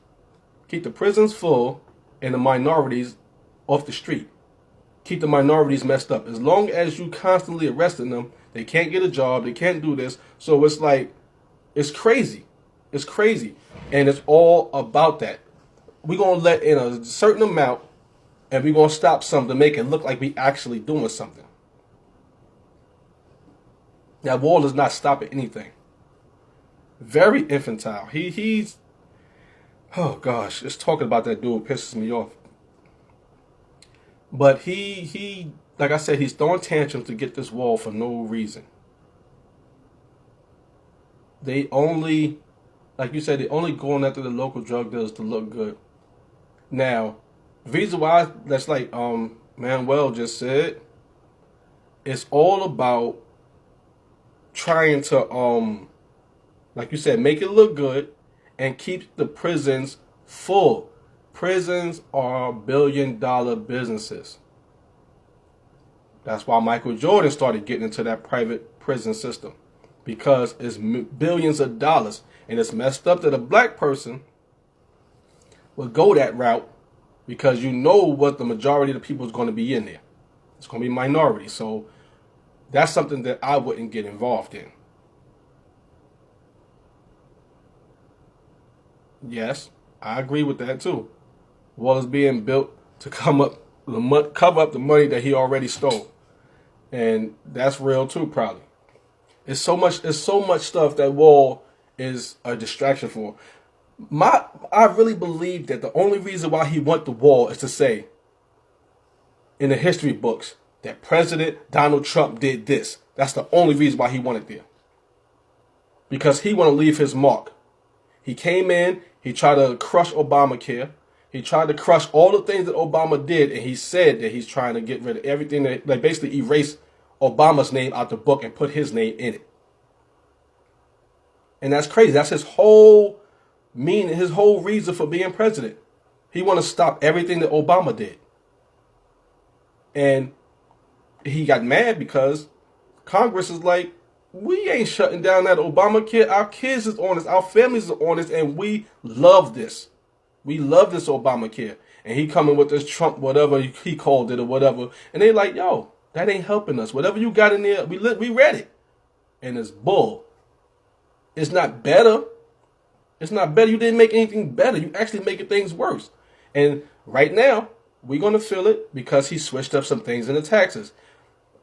Speaker 1: Keep the prisons full and the minorities off the street. Keep the minorities messed up. As long as you constantly arresting them, they can't get a job, they can't do this. So it's like, it's crazy. It's crazy. And it's all about that. We're going to let in a certain amount and we're going to stop something to make it look like we actually doing something. That wall is not stopping anything. Very infantile. He's, oh gosh, just talking about that dude pisses me off. But he, like I said, he's throwing tantrums to get this wall for no reason. They only, like you said, they only going after the local drug dealers to look good. Now, the reason why, that's like Manuel just said, it's all about trying to, like you said, make it look good and keep the prisons full. Prisons are billion-dollar businesses. That's why Michael Jordan started getting into that private prison system. Because it's billions of dollars. And it's messed up that a black person would go that route because you know what the majority of the people is going to be in there. It's going to be minority. So that's something that I wouldn't get involved in. Yes, I agree with that too. Wall is being built to cover up the money that he already stole. And that's real too, probably. It's so much stuff that wall is a distraction for. I really believe that the only reason why he want the wall is to say, in the history books, that President Donald Trump did this. That's the only reason why he wanted there. Because he want to leave his mark. He came in, he tried to crush Obamacare. He tried to crush all the things that Obama did, and he said that he's trying to get rid of everything that, like, basically erase Obama's name out the book and put his name in it. And that's crazy. That's his whole meaning, his whole reason for being president. He want to stop everything that Obama did. And he got mad because Congress is like, we ain't shutting down that Obamacare. Our kids is on this. Our families are on this. And we love this. We love this Obamacare. And he coming with this Trump, whatever he called it or whatever. And they like, yo, that ain't helping us. Whatever you got in there, we read it. And it's bull. It's not better. It's not better. You didn't make anything better. You actually making things worse. And right now, we're going to feel it because he switched up some things in the taxes.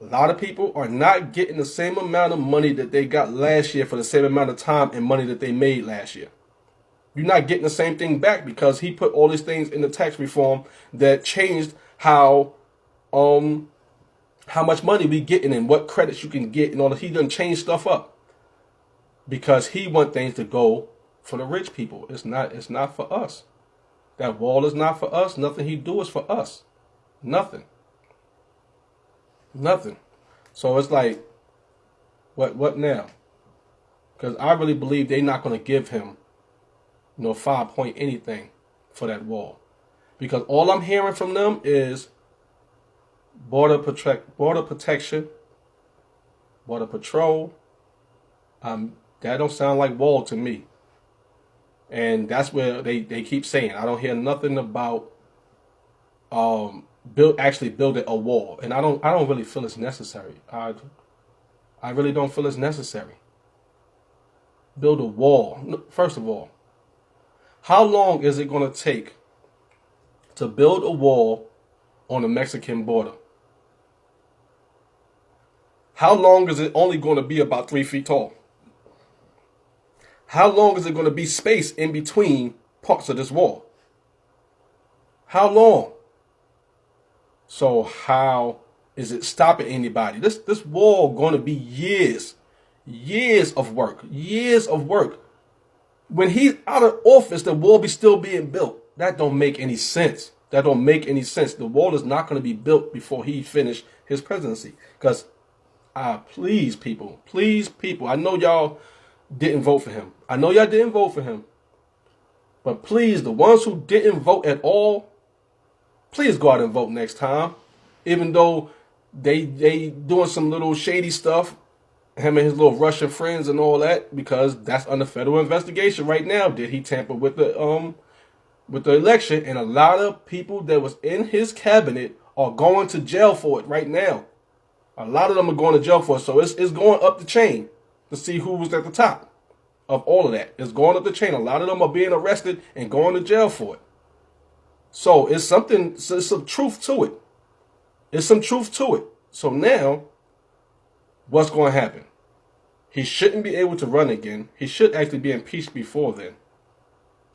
Speaker 1: A lot of people are not getting the same amount of money that they got last year for the same amount of time and money that they made last year. You're not getting the same thing back because he put all these things in the tax reform that changed how much money we getting and what credits you can get and all that. He done changed stuff up because he want things to go for the rich people. It's not for us. That wall is not for us. Nothing he do is for us. Nothing. So it's like, what now? Because I really believe they're not going to give him 5 point anything for that wall. Because all I'm hearing from them is border protection, border patrol. That don't sound like wall to me. And that's where they keep saying. I don't hear nothing about actually building a wall. And I don't really feel it's necessary. I really don't feel it's necessary. Build a wall. First of all, how long is it going to take to build a wall on the Mexican border? How long is it only going to be about 3 feet tall? How long is it going to be space in between parts of this wall? How long? So how is it stopping anybody? This wall going to be years of work. When he's out of office, the wall be still being built. That don't make any sense. The wall is not going to be built before he finished his presidency. Because, please people, I know y'all didn't vote for him. But please, the ones who didn't vote at all, please go out and vote next time. Even though they doing some little shady stuff, him and his little Russian friends and all that, because that's under federal investigation right now. Did he tamper with the election? And a lot of people that was in his cabinet are going to jail for it right now. A lot of them are going to jail for it. So it's going up the chain to see who was at the top of all of that. It's going up the chain. A lot of them are being arrested and going to jail for it. So it's some truth to it. So now, what's going to happen? He shouldn't be able to run again. He should actually be impeached before then,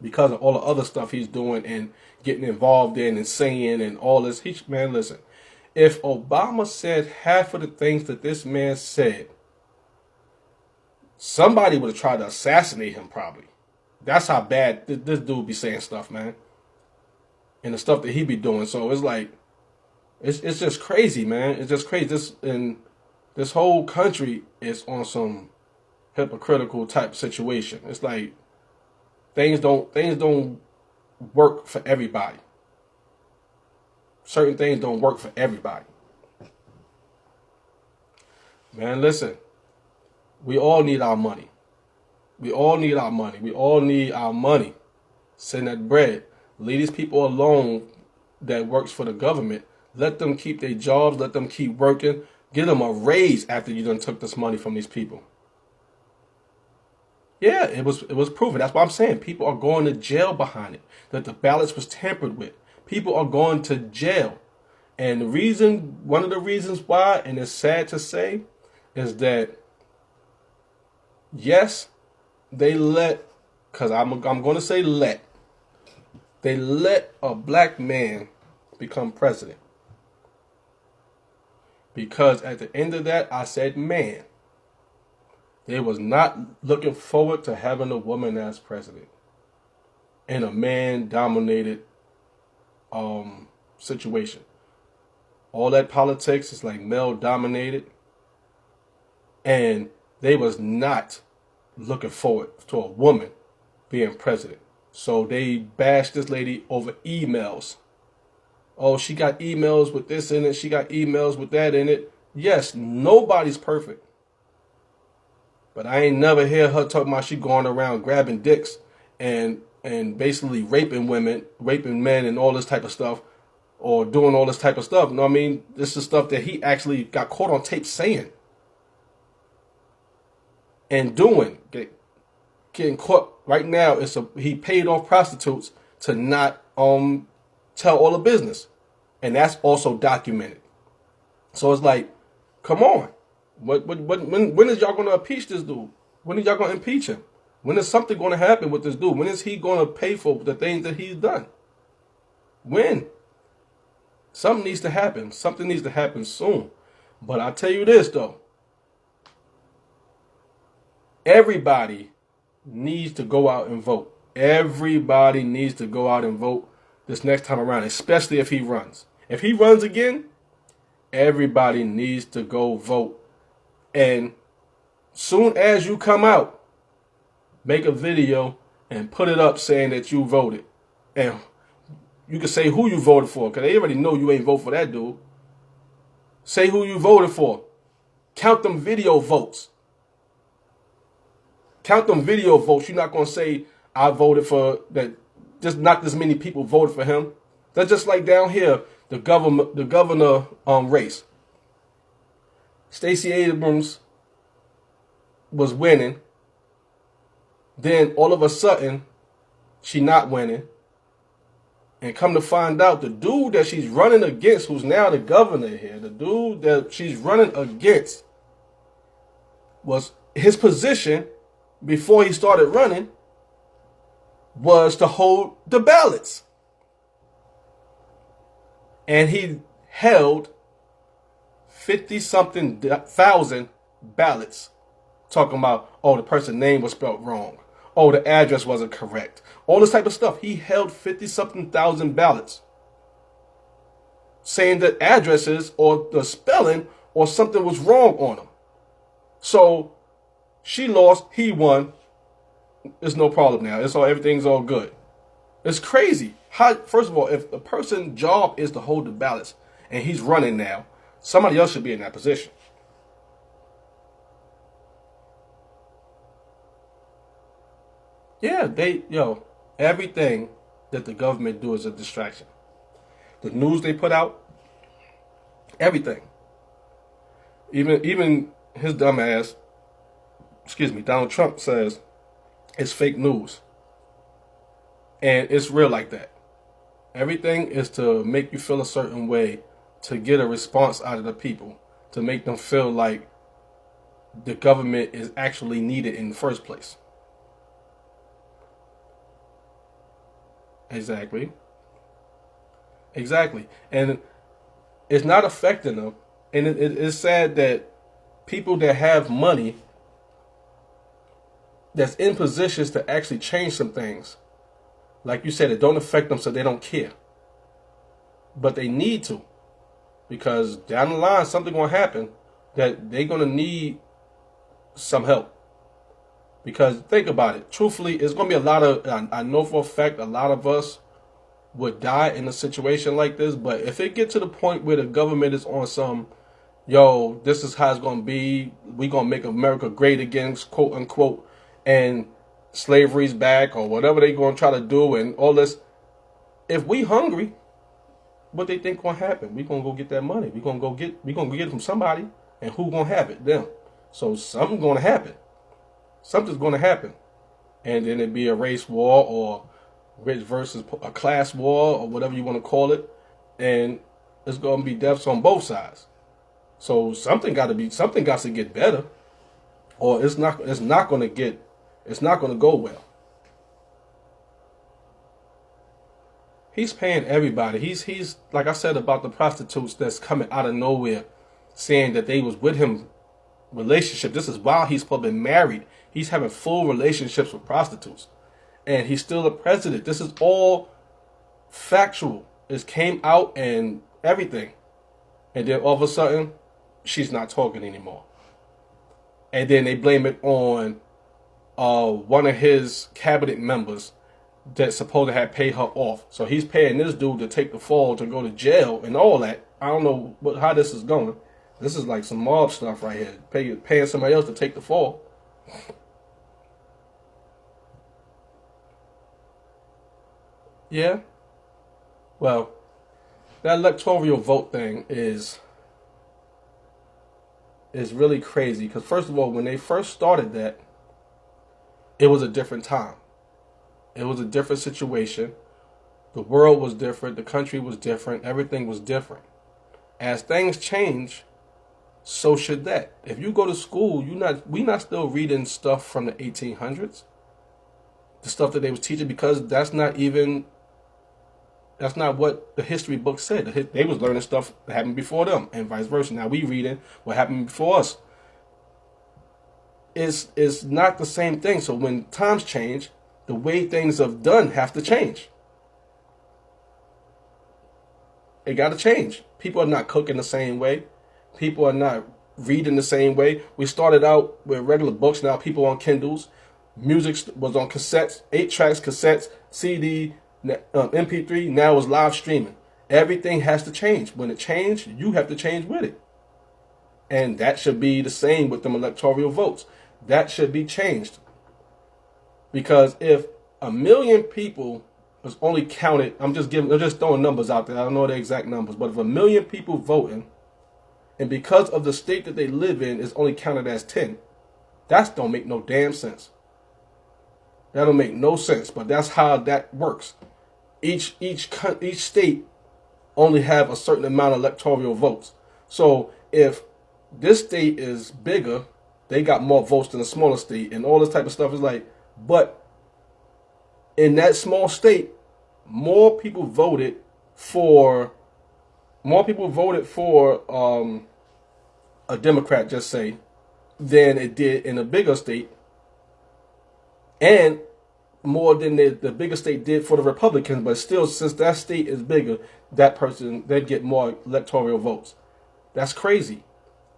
Speaker 1: because of all the other stuff he's doing and getting involved in and saying and all this. Man, listen, if Obama said half of the things that this man said, somebody would have tried to assassinate him probably. That's how bad this dude be saying stuff, man. And the stuff that he be doing. So it's like, it's just crazy, man. It's just crazy. This whole country is on some hypocritical type situation. It's like things don't work for everybody. Certain things don't work for everybody. Man, listen. We all need our money. Send that bread. Leave these people alone that works for the government. Let them keep their jobs. Let them keep working. Give them a raise after you done took this money from these people. Yeah, it was proven. That's what I'm saying. People are going to jail behind it. That the ballots was tampered with. People are going to jail. And one of the reasons why, and it's sad to say, is that yes, they because I'm going to say they let a black man become president. Because at the end of that, I said, man, they was not looking forward to having a woman as president in a man-dominated situation. All that politics is like male-dominated, and they was not looking forward to a woman being president. So they bashed this lady over emails. Oh, she got emails with this in it. She got emails with that in it. Yes, nobody's perfect. But I ain't never hear her talking about she going around grabbing dicks and basically raping women, raping men and all this type of stuff, or doing all this type of stuff. You know what I mean? This is stuff that he actually got caught on tape saying and doing. Getting caught right now. He paid off prostitutes to not tell all the business, and that's also documented. So it's like, come on, when is y'all gonna impeach this dude? When are y'all gonna impeach him? When is something gonna happen with this dude? When is he gonna pay for the things that he's done? When? Something needs to happen. Something needs to happen soon. But I tell you this though, everybody needs to go out and vote. Everybody needs to go out and vote this next time around, especially if he runs. If he runs again, everybody needs to go vote. And soon as you come out, make a video and put it up saying that you voted. And you can say who you voted for, because they already know you ain't vote for that dude. Say who you voted for. Count them video votes. Count them video votes. You're not going to say, I voted for that. Just not this many people voted for him. That's just like down here, the governor race. Stacey Abrams was winning. Then all of a sudden, she not winning. And come to find out, the dude that she's running against, who's now the governor here, the dude that she's running against, was his position before he started running was to hold the ballots. And he held 50-something thousand ballots. Talking about, oh, the person's name was spelled wrong. Oh, the address wasn't correct. All this type of stuff. He held 50-something thousand ballots. Saying that addresses or the spelling or something was wrong on them. So she lost, he won. It's no problem now. Everything's all good. It's crazy. First of all, if the person's job is to hold the ballots and he's running now, somebody else should be in that position. Yeah, everything that the government do is a distraction. The news they put out, everything. Even his dumb ass, Donald Trump says it's fake news. And it's real like that. Everything is to make you feel a certain way, to get a response out of the people, to make them feel like the government is actually needed in the first place. Exactly. And it's not affecting them. And it's sad that people that have money, that's in positions to actually change some things, like you said, it don't affect them, so they don't care. But they need to, because down the line, something going to happen that they're going to need some help. Because think about it. Truthfully, it's going to be a lot of, I know for a fact, a lot of us would die in a situation like this. But if it gets to the point where the government is on some, yo, this is how it's going to be, we going to make America great again, quote unquote, and slavery's back, or whatever they going to try to do, and all this. If we hungry, what they think going to happen? We going to go get that money. We going to get it from somebody, and who going to have it? Them. So something's going to happen. Something's going to happen. And then it'd be a race war, or rich versus a class war, or whatever you want to call it. And it's going to be deaths on both sides. So something got to get better, or it's not going to go well. He's paying everybody. He's like I said about the prostitutes that's coming out of nowhere saying that they was with him relationship. This is while he's supposed to be married. He's having full relationships with prostitutes. And he's still the president. This is all factual. It came out and everything. And then all of a sudden, she's not talking anymore. And then they blame it on one of his cabinet members that supposed to have paid her off. So he's paying this dude to take the fall to go to jail and all that. I don't know how this is going. This is like some mob stuff right here. Paying somebody else to take the fall. Yeah. Well, that electoral vote thing is really crazy. Because first of all, when they first started that, it was a different time. It was a different situation. The world was different. The country was different. Everything was different. As things change, so should that. If you go to school, we not still reading stuff from the 1800s. The stuff that they was teaching, because that's not what the history book said. They was learning stuff that happened before them, and vice versa. Now we reading what happened before us. It's not the same thing. So when times change, the way things are done have to change. It got to change. People are not cooking the same way. People are not reading the same way. We started out with regular books. Now people on Kindles. Music was on cassettes, 8 tracks, cassettes, CD, MP3. Now it's live streaming. Everything has to change. When it changes, you have to change with it. And that should be the same with them electoral votes. That should be changed. Because if 1 million people was only counted, I'm just throwing numbers out there. I don't know the exact numbers, but if 1 million people voting, and because of the state that they live in is only counted as 10, that don't make no damn sense. That don't make no sense, but that's how that works. Each state only have a certain amount of electoral votes. So if this state is bigger, they got more votes than a smaller state, and all this type of stuff is like, but in that small state, more people voted for a Democrat, just say, than it did in a bigger state, and more than the bigger state did for the Republicans. But still, since that state is bigger, that person, they'd get more electoral votes. That's crazy.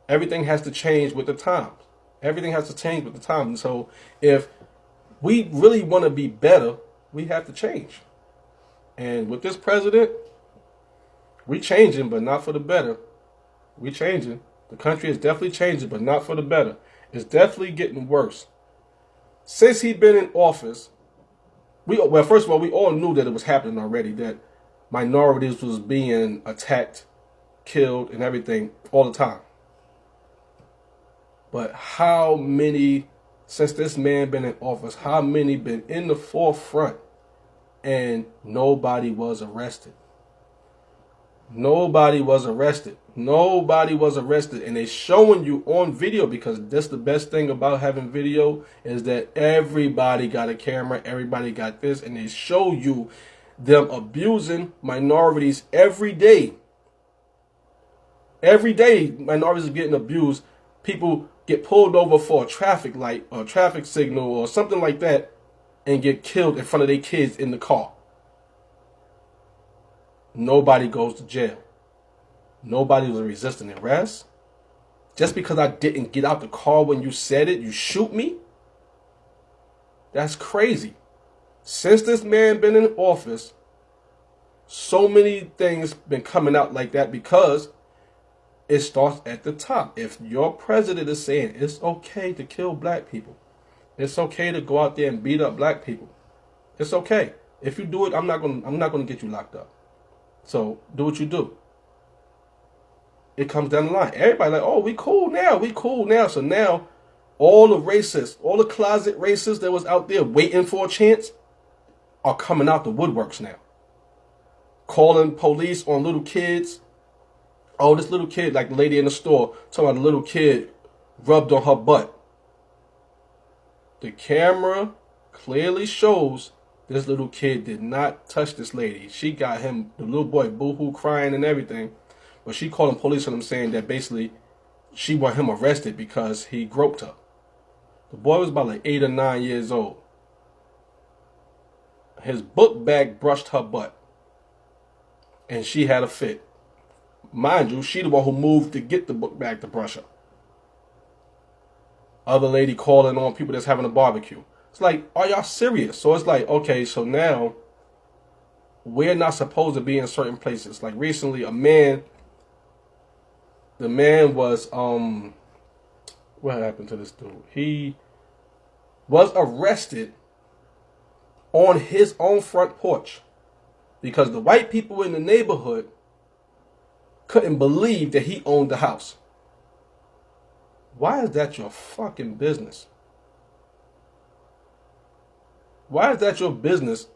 Speaker 1: Everything has to change with the times. Everything has to change with the times. And so if we really want to be better, we have to change. And with this president, we changing, but not for the better. We changing. The country is definitely changing, but not for the better. It's definitely getting worse. Since he's been in office, first of all, we all knew that it was happening already, that minorities was being attacked, killed, and everything all the time. But how many, since this man been in office, how many been in the forefront and nobody was arrested? Nobody was arrested. Nobody was arrested. And they showing you on video, because that's the best thing about having video, is that everybody got a camera, everybody got this, and they show you them abusing minorities every day. Every day minorities are getting abused. People get pulled over for a traffic light or a traffic signal or something like that and get killed in front of their kids in the car. Nobody goes to jail. Nobody was resisting arrest. Just because I didn't get out the car when you said it, you shoot me? That's crazy. Since this man been in office, so many things been coming out like that, because it starts at the top. If your president is saying it's okay to kill black people, it's okay to go out there and beat up black people, it's okay. If you do it, I'm not gonna get you locked up. So do what you do. It comes down the line. Everybody like, oh, we cool now. So now all the racists, all the closet racists that was out there waiting for a chance are coming out the woodworks now. Calling police on little kids. Oh, this little kid, like the lady in the store, talking about the little kid rubbed on her butt. The camera clearly shows this little kid did not touch this lady. She got him, the little boy, boo-hoo, crying and everything. But she calling police on him, saying that basically she want him arrested because he groped her. The boy was about like 8 or 9 years old. His book bag brushed her butt, and she had a fit. Mind you, she the one who moved to get the book bag to brush her. Other lady calling on people that's having a barbecue. It's like, are y'all serious? So it's like, okay, so now we're not supposed to be in certain places. Like recently, the man was, what happened to this dude? He was arrested on his own front porch because the white people in the neighborhood couldn't believe that he owned the house. Why is that your fucking business? Why is that your business?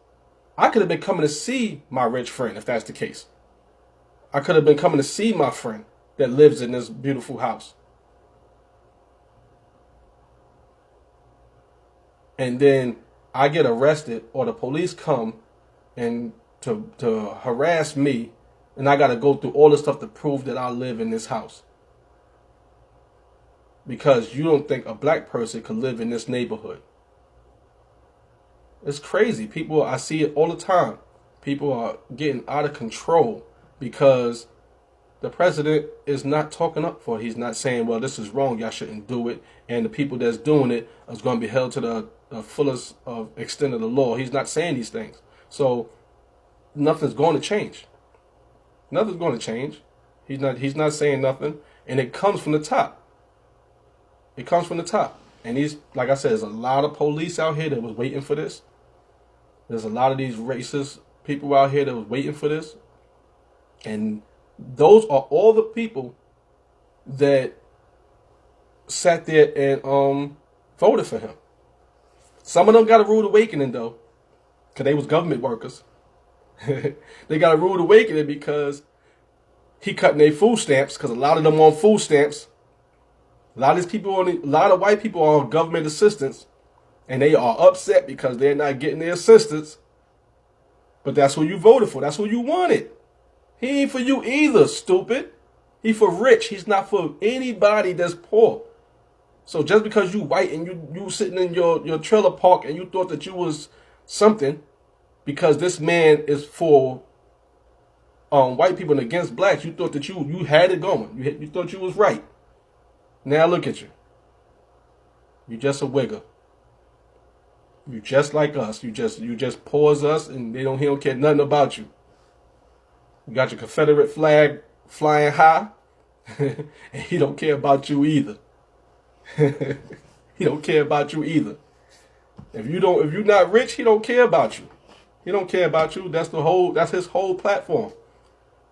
Speaker 1: I could have been coming to see my rich friend if that's the case. I could have been coming to see my friend that lives in this beautiful house. And then I get arrested or the police come and to harass me, and I got to go through all this stuff to prove that I live in this house. Because you don't think a black person could live in this neighborhood. It's crazy. People, I see it all the time. People are getting out of control because the president is not talking up for it. He's not saying, well, this is wrong, y'all shouldn't do it. And the people that's doing it is going to be held to the fullest of extent of the law. He's not saying these things. So nothing's going to change. Nothing's going to change. He's not saying nothing. And it comes from the top. It comes from the top. And he's, like I said, there's a lot of police out here that was waiting for this. There's a lot of these racist people out here that was waiting for this. And those are all the people that sat there and voted for him. Some of them got a rude awakening, though, because they was government workers. They got a rude awakening because he cutting their food stamps, because a lot of them on food stamps. A lot of these people, a lot of white people are on government assistance, and they are upset because they're not getting their assistance. But that's who you voted for. That's who you wanted. He ain't for you either, stupid. He for rich. He's not for anybody that's poor. So just because you white and you sitting in your trailer park and you thought that you was something, because this man is for white people and against blacks, you thought that you had it going. You thought you was right. Now look at you. You just a wigger. You just like us. You just poor as us, and he don't care nothing about you. You got your Confederate flag flying high, and he don't care about you either. He don't care about you either. If you're not rich, he don't care about you. He don't care about you. That's his whole platform.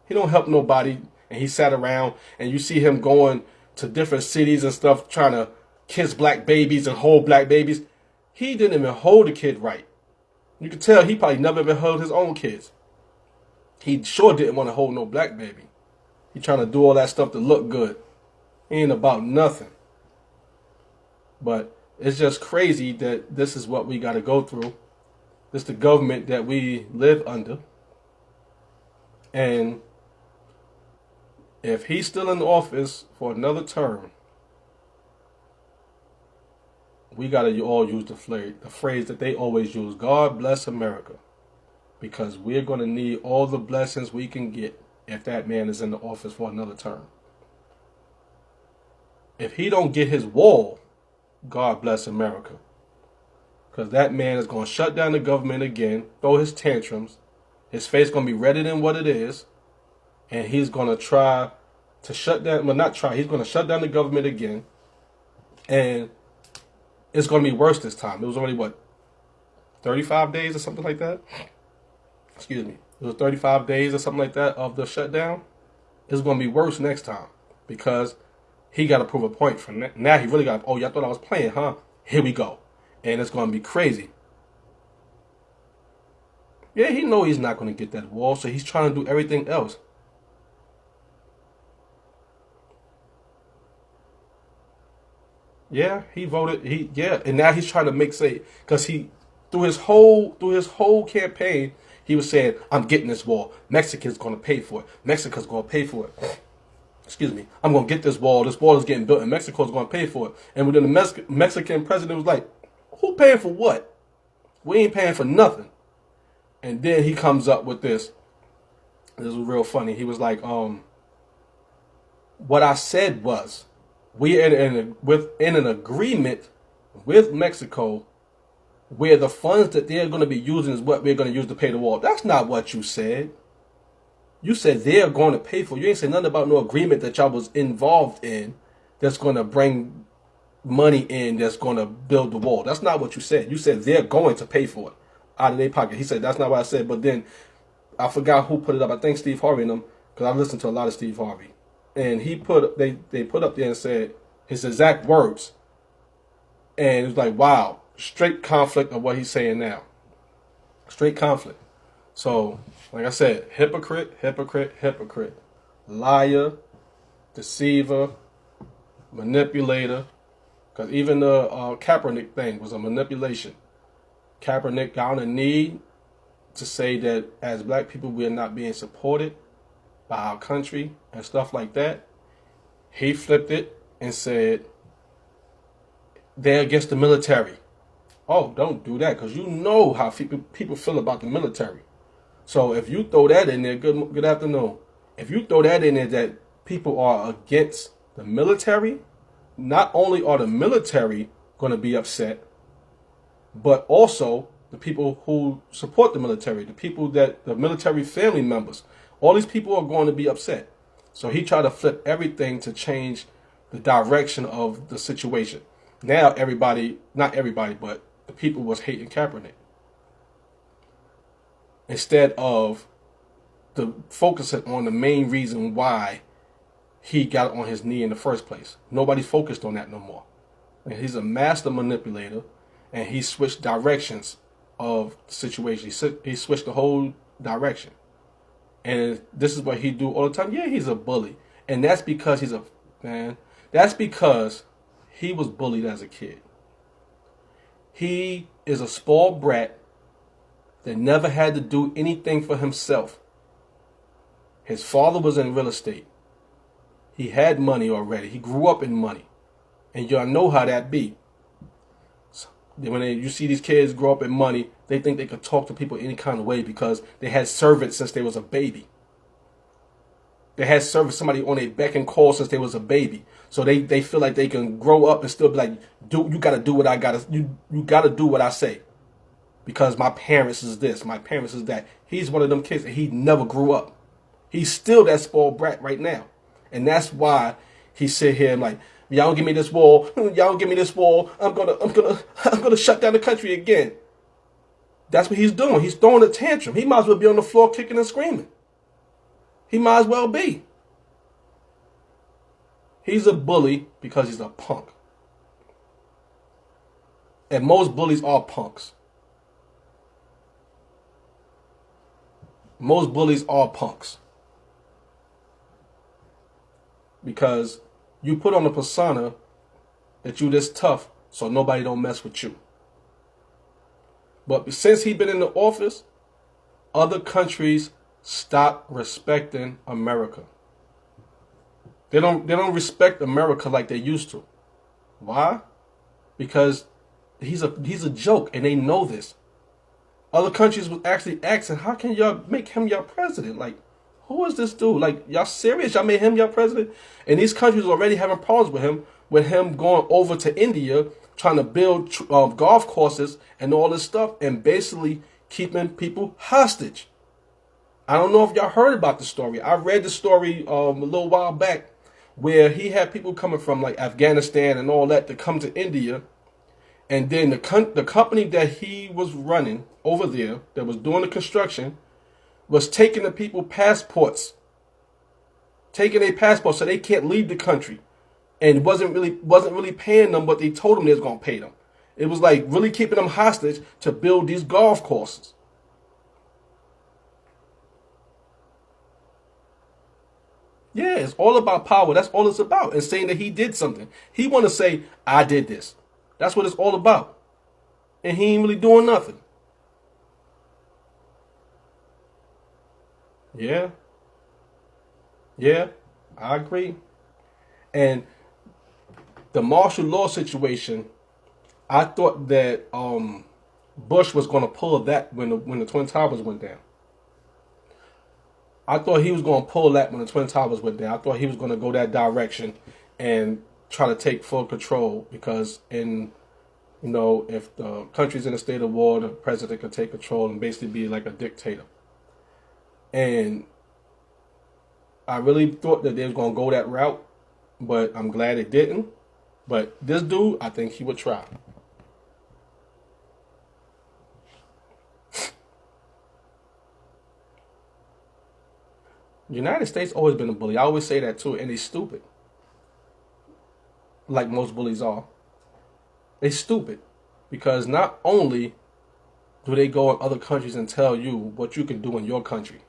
Speaker 1: He don't help nobody, and he sat around and you see him going to different cities and stuff trying to kiss black babies and hold black babies. He didn't even hold the kid right. You can tell he probably never even held his own kids. He sure didn't want to hold no black baby. He trying to do all that stuff to look good. He ain't about nothing. But it's just crazy that this is what we got to go through. This is the government that we live under. And if he's still in office for another term, we got to all use the phrase that they always use, God bless America. Because we're going to need all the blessings we can get if that man is in the office for another term. If he don't get his wall, God bless America. Because that man is going to shut down the government again, throw his tantrums. His face going to be redder than what it is. And he's going to try to shut down, well, not try, he's going to shut down the government again. And it's going to be worse this time. It was only, 35 days or something like that? Excuse me. It was 35 days or something like that of the shutdown. It's going to be worse next time because he got to prove a point. Now he really got, oh, y'all thought I was playing, huh? Here we go. And it's going to be crazy. Yeah, he know he's not going to get that wall, so he's trying to do everything else. Yeah, he voted. And now he's trying to because he through his whole campaign, he was saying, "I'm getting this wall. Mexico's going to pay for it. Mexico's going to pay for it." excuse me, I'm going to get this wall. This wall is getting built and Mexico's going to pay for it. And then the Mexican president was like, who paying for what? We ain't paying for nothing. And then he comes up with this. This was real funny. He was like, what I said was, we're in an agreement with Mexico where the funds that they're going to be using is what we're going to use to pay the wall. That's not what you said. You said they're going to pay for it. You ain't say nothing about no agreement that y'all was involved in that's going to bring money in that's going to build the wall. That's not what you said. You said they're going to pay for it out of their pocket. He said, that's not what I said. But then I forgot who put it up. I think Steve Harvey and them, because I listened to a lot of Steve Harvey. And they put up there and said his exact words. And it was like, wow, straight conflict of what he's saying now. Straight conflict. So, like I said, hypocrite, hypocrite, hypocrite. Liar, deceiver, manipulator. Because even the Kaepernick thing was a manipulation. Kaepernick got on a knee to say that as black people we are not being supported by our country and stuff like that. He flipped it and said they're against the military. Oh, don't do that, because you know how people feel about the military. So if you throw that in there, good afternoon. If you throw that in there that people are against the military, not only are the military going to be upset, but also the people who support the military, the military family members, all these people are going to be upset. So he tried to flip everything to change the direction of the situation. Now everybody, not everybody, but the people was hating Kaepernick. Instead of focusing on the main reason why he got on his knee in the first place. Nobody's focused on that no more. And he's a master manipulator, and he switched directions of the situation. He switched the whole direction. And this is what he do all the time. Yeah, he's a bully. And that's because that's because he was bullied as a kid. He is a spoiled brat that never had to do anything for himself. His father was in real estate. He had money already. He grew up in money. And y'all know how that be. So when you see these kids grow up in money, they think they could talk to people any kind of way because they had servants since they was a baby. They had somebody on their beck and call since they was a baby. So they feel like they can grow up and still be like, you gotta do what I gotta, you gotta do what I say. Because my parents is this, my parents is that. He's one of them kids and he never grew up. He's still that spoiled brat right now. And that's why he sit here and like, y'all don't give me this wall, y'all don't give me this wall, I'm gonna shut down the country again. That's what he's doing. He's throwing a tantrum. He might as well be on the floor kicking and screaming. He might as well be. He's a bully because he's a punk. And most bullies are punks. Most bullies are punks. Because you put on a persona that you this tough so nobody don't mess with you. But since he's been in the office, other countries stop respecting America. They don't respect America like they used to. Why? Because he's a joke and they know this. Other countries was actually asking, how can y'all make him your president? Like, who is this dude? Like, y'all serious? Y'all made him your president? And these countries already having problems with him going over to India, trying to build golf courses and all this stuff, and basically keeping people hostage. I don't know if y'all heard about the story. I read the story a little while back where he had people coming from like Afghanistan and all that to come to India. And then the company that he was running over there that was doing the construction was taking the people passports. Taking their passports so they can't leave the country. And wasn't really paying them what they told them they was going to pay them. It was like really keeping them hostage to build these golf courses. Yeah, it's all about power. That's all it's about. And saying that he did something. He want to say, I did this. That's what it's all about. And he ain't really doing nothing. Yeah. Yeah. I agree. And the martial law situation, I thought that Bush was going to pull that when the Twin Towers went down. I thought he was going to pull that when the Twin Towers went down. I thought he was going to go that direction and try to take full control, because if the country's in a state of war, the president could take control and basically be like a dictator. And I really thought that they was going to go that route, but I'm glad it didn't. But this dude, I think he would try. The United States always been a bully. I always say that too, and they stupid. Like most bullies are. They stupid. Because not only do they go in other countries and tell you what you can do in your country.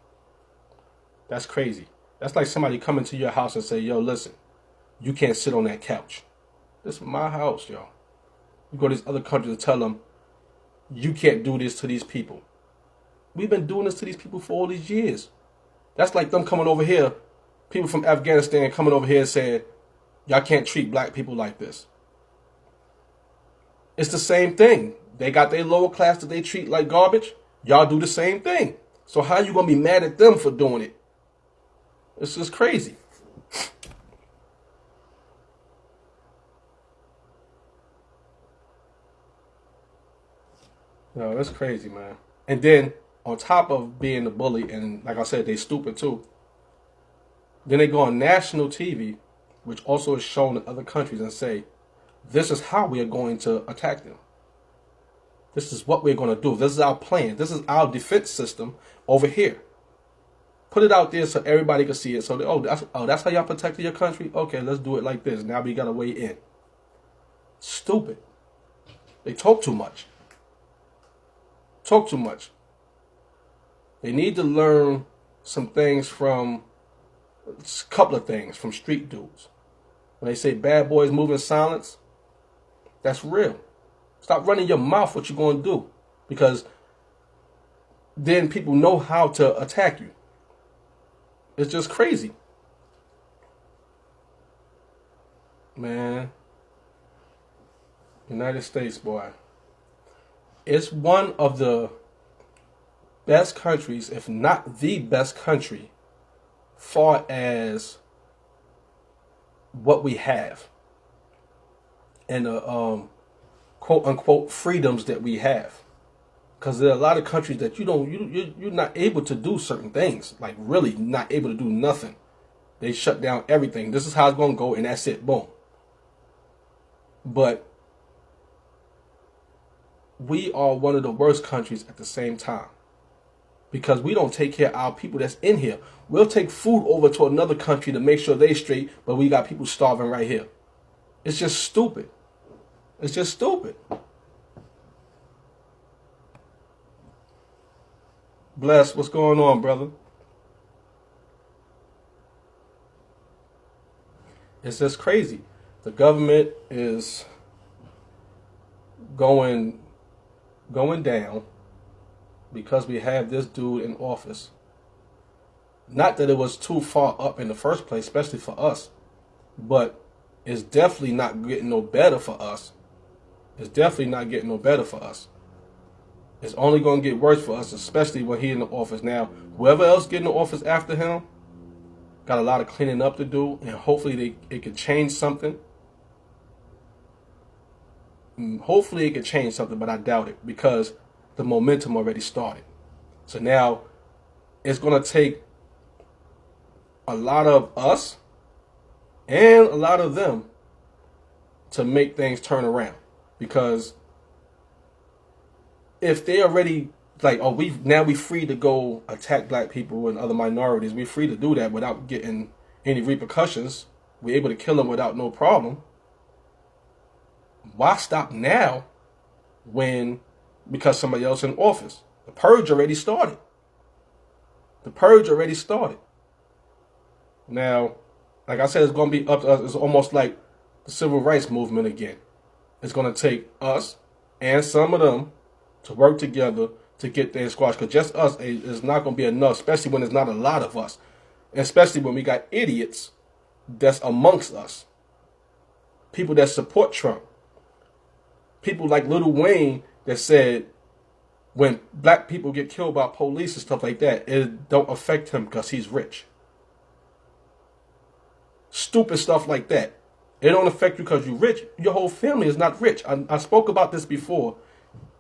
Speaker 1: That's crazy. That's like somebody coming to your house and say, yo, listen, you can't sit on that couch. This is my house, yo. You go to these other countries and tell them, you can't do this to these people. We've been doing this to these people for all these years. That's like them coming over here, people from Afghanistan coming over here and saying, y'all can't treat black people like this. It's the same thing. They got their lower class that they treat like garbage. Y'all do the same thing. So how you going to be mad at them for doing it? It's just crazy. No, that's crazy, man. And then, on top of being a bully, and like I said, they stupid too, then they go on national TV, which also is shown in other countries, and say, this is how we are going to attack them. This is what we're going to do. This is our plan. This is our defense system over here. Put it out there so everybody can see it. So, that's how y'all protected your country? Okay, let's do it like this. Now we got to weigh in. Stupid. They talk too much. Talk too much. They need to learn some things from, a couple of things from street dudes. When they say bad boys move in silence, that's real. Stop running your mouth what you're going to do, because then people know how to attack you. It's just crazy. Man, United States, boy. It's one of the best countries, if not the best country, far as what we have and the quote unquote freedoms that we have. Because there are a lot of countries that you're not able to do certain things, like really not able to do nothing. They shut down everything. This is how it's going to go, and that's it. Boom. But we are one of the worst countries at the same time, because we don't take care of our people that's in here. We'll take food over to another country to make sure they straight, but we got people starving right here. It's just stupid. It's just stupid. Bless, what's going on, brother? It's just crazy. The government is going down because we have this dude in office. Not that it was too far up in the first place, especially for us, but it's definitely not getting no better for us. It's definitely not getting no better for us. It's only going to get worse for us, especially when he's in the office. Now, whoever else get in the office after him got a lot of cleaning up to do, and hopefully it could change something. Hopefully it could change something, but I doubt it, because the momentum already started. So now it's going to take a lot of us and a lot of them to make things turn around. Because if they already like, oh, we free to go attack black people and other minorities, we're free to do that without getting any repercussions. We're able to kill them without no problem. Why stop now because somebody else in office? The purge already started. The purge already started. Now, like I said, it's going to be up to us. It's almost like the civil rights movement again. It's going to take us and some of them to work together to get things squashed. Because just us is not going to be enough, especially when there's not a lot of us. And especially when we got idiots that's amongst us. People that support Trump. People like Lil Wayne that said when black people get killed by police and stuff like that, it don't affect him because he's rich. Stupid stuff like that. It don't affect you because you're rich. Your whole family is not rich. I spoke about this before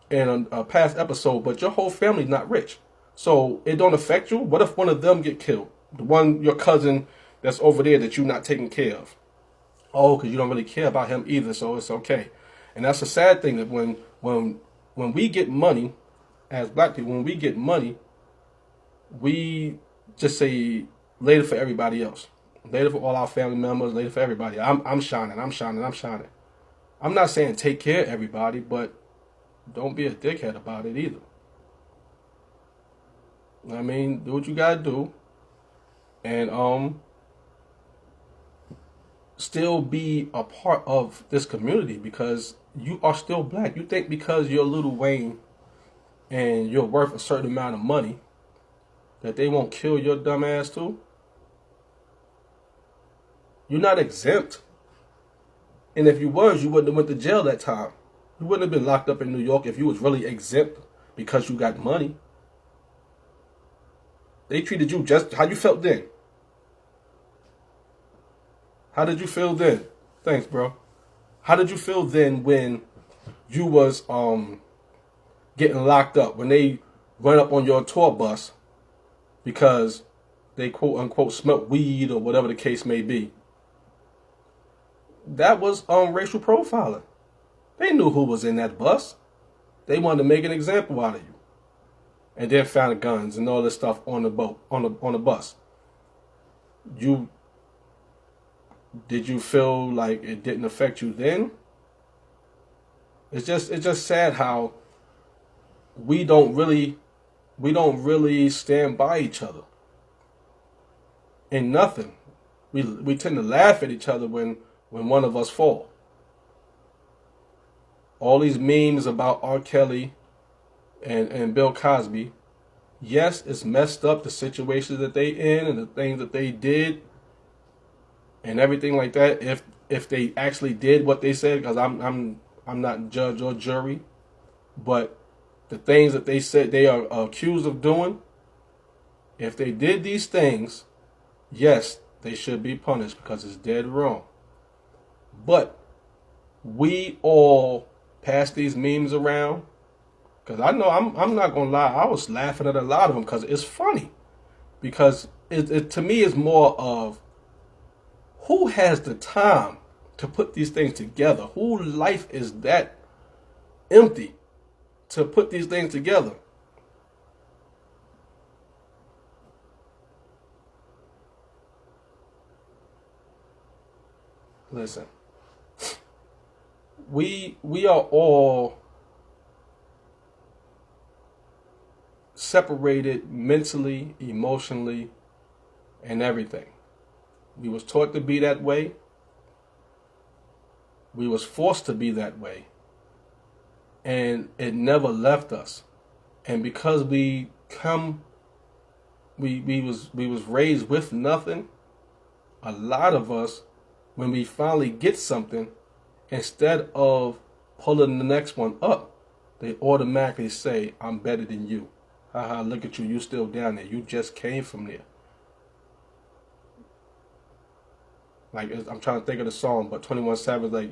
Speaker 1: in a past episode, but your whole family's not rich. So it don't affect you. What if one of them get killed? The one, your cousin that's over there that you're not taking care of. Oh, because you don't really care about him either, so it's okay. And that's a sad thing that when we get money, as black people, when we get money, we just say later for everybody else. Later for all our family members, later for everybody. I'm shining, I'm shining, I'm shining. I'm not saying take care of everybody, but don't be a dickhead about it either. I mean, do what you gotta do. And still be a part of this community because you are still black. You think because you're Lil Wayne and you're worth a certain amount of money that they won't kill your dumb ass too? You're not exempt. And if you was, you wouldn't have went to jail that time. You wouldn't have been locked up in New York if you was really exempt because you got money. They treated you just how you felt then. How did you feel then? Thanks, bro. How did you feel then when you was getting locked up, when they run up on your tour bus because they quote unquote smelt weed or whatever the case may be? That was racial profiling. They knew who was in that bus. They wanted to make an example out of you. And then found guns and all this stuff on the boat, on the bus. Did you feel like it didn't affect you then? It's just sad how we don't really stand by each other in nothing. We tend to laugh at each other when one of us fall. All these memes about R. Kelly and Bill Cosby. Yes, it's messed up, the situations that they in and the things that they did and everything like that. If they actually did what they said, because I'm not judge or jury, but the things that they said they are accused of doing, if they did these things, yes, they should be punished because it's dead wrong. But we all pass these memes around. Because I know I'm not going to lie, I was laughing at a lot of them because it's funny. Because it to me is more of who has the time to put these things together? Whose life is that empty to put these things together? Listen, we are all separated mentally, emotionally, and everything. We was taught to be that way. We was forced to be that way. And it never left us. And because we was raised with nothing, a lot of us, when we finally get something, instead of pulling the next one up, they automatically say, I'm better than you. Haha, look at you, you still down there. You just came from there. Like, I'm trying to think of the song, but 21 Savage, like,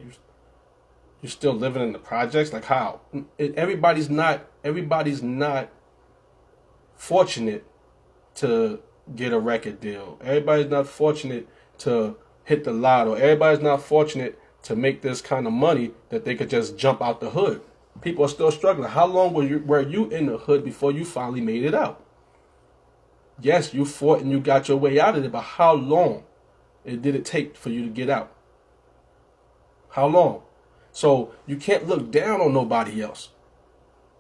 Speaker 1: you're still living in the projects? Like, how? Everybody's not fortunate to get a record deal. Everybody's not fortunate to hit the lotto. Everybody's not fortunate to make this kind of money that they could just jump out the hood. People are still struggling. How long were you in the hood before you finally made it out? Yes, you fought and you got your way out of it, but how long did it take for you to get out? How long? So you can't look down on nobody else.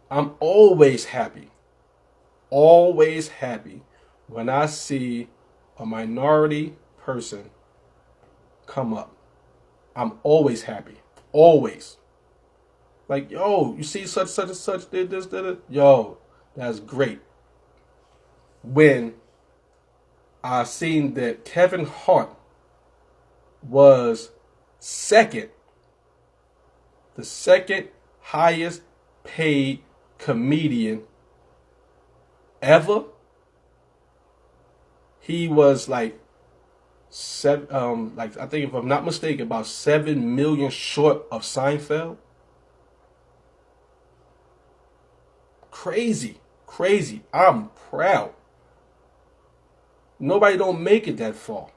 Speaker 1: I'm always happy when I see a minority person come up. I'm always happy. Always. Like, yo, you see such and such did this, did it? Yo, that's great. When I seen that Kevin Hart was second, the second highest paid comedian ever. He was like I think if I'm not mistaken, about 7 million short of Seinfeld. Crazy, crazy. I'm proud. Nobody don't make it that far.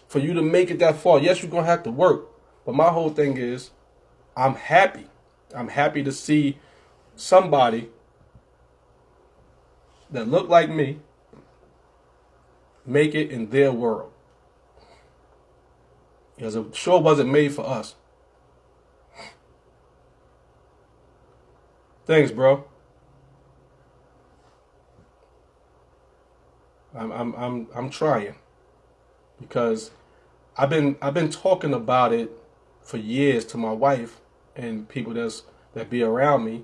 Speaker 1: For you to make it that far, yes, you're gonna have to work. But my whole thing is, I'm happy. I'm happy to see somebody that look like me make it in their world. Because the show wasn't made for us. Thanks, bro. I'm trying, because I've been talking about it for years to my wife and people that be around me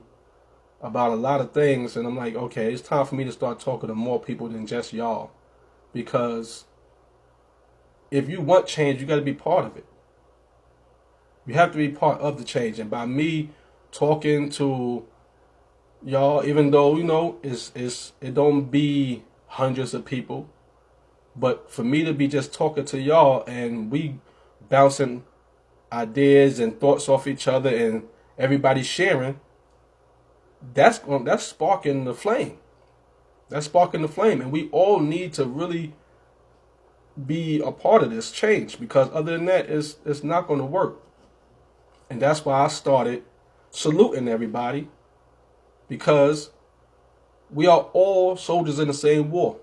Speaker 1: about a lot of things, and I'm like, okay, it's time for me to start talking to more people than just y'all, because if you want change, you got to be part of it. You have to be part of the change, and by me talking to y'all, even though it don't be hundreds of people, but for me to be just talking to y'all and we bouncing ideas and thoughts off each other and everybody sharing, that's sparking the flame. That's sparking the flame, and we all need to really be a part of this change, because other than that, it's not going to work. And that's why I started saluting everybody, because we are all soldiers in the same war.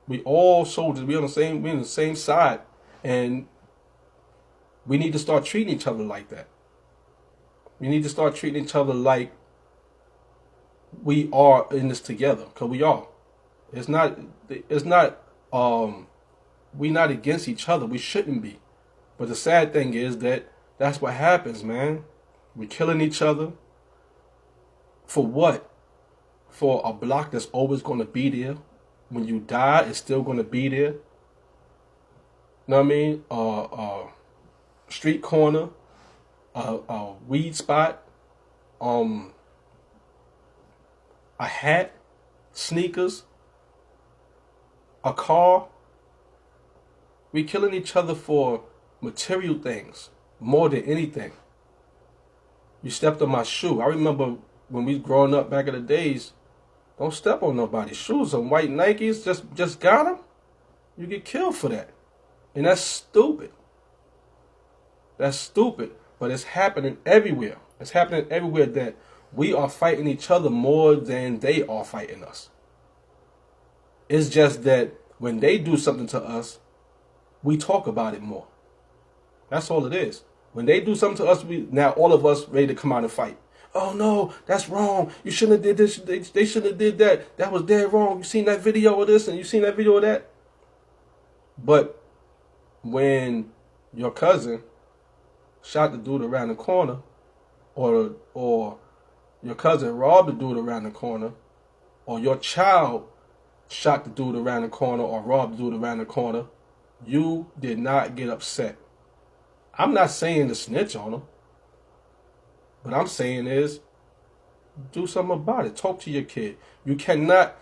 Speaker 1: We all soldiers. We're on the same side, and we need to start treating each other like that. We need to start treating each other like we are in this together, because we are. It's not. We're not against each other. We shouldn't be. But the sad thing is that that's what happens, man. We're killing each other. For what? For a block that's always going to be there. When you die, it's still going to be there. You know what I mean? Street corner, a weed spot, a hat, sneakers, a car. We killing each other for material things more than anything. You stepped on my shoe. I remember when we was growing up back in the days, don't step on nobody's shoes. Some white Nikes, just got them. You get killed for that. And that's stupid. That's stupid. But it's happening everywhere. It's happening everywhere that we are fighting each other more than they are fighting us. It's just that when they do something to us, we talk about it more. That's all it is. When they do something to us, now all of us ready to come out and fight. Oh no, that's wrong. You shouldn't have did this. They shouldn't have did that. That was dead wrong. You seen that video of this and you seen that video of that. But when your cousin shot the dude around the corner, or your cousin robbed the dude around the corner, or your child shot the dude around the corner or robbed the dude around the corner, you did not get upset. I'm not saying to snitch on them. What I'm saying is, do something about it. Talk to your kid. You cannot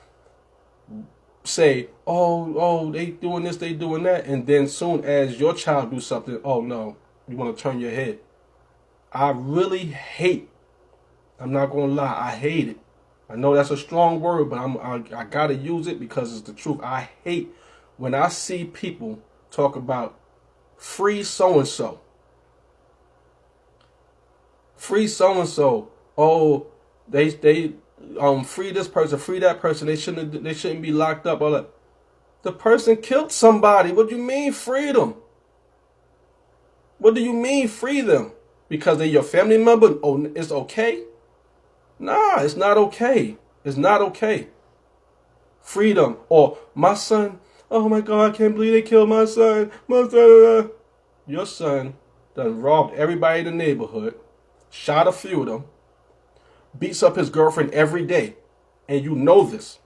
Speaker 1: say, oh, they doing this, they doing that, and then soon as your child do something, oh no, you want to turn your head. I really hate, I'm not going to lie, I hate it. I know that's a strong word, but I got to use it because it's the truth. I hate when I see people talk about free so-and-so. Free so-and-so. Oh, they free this person, free that person. They shouldn't be locked up. All that. The person killed somebody. What do you mean free them? What do you mean free them? Because they're your family member? Oh, it's okay? Nah, it's not okay. It's not okay. Freedom. Or my son, oh my God, I can't believe they killed my son. Your son done robbed everybody in the neighborhood, shot a few of them, beats up his girlfriend every day. And you know this.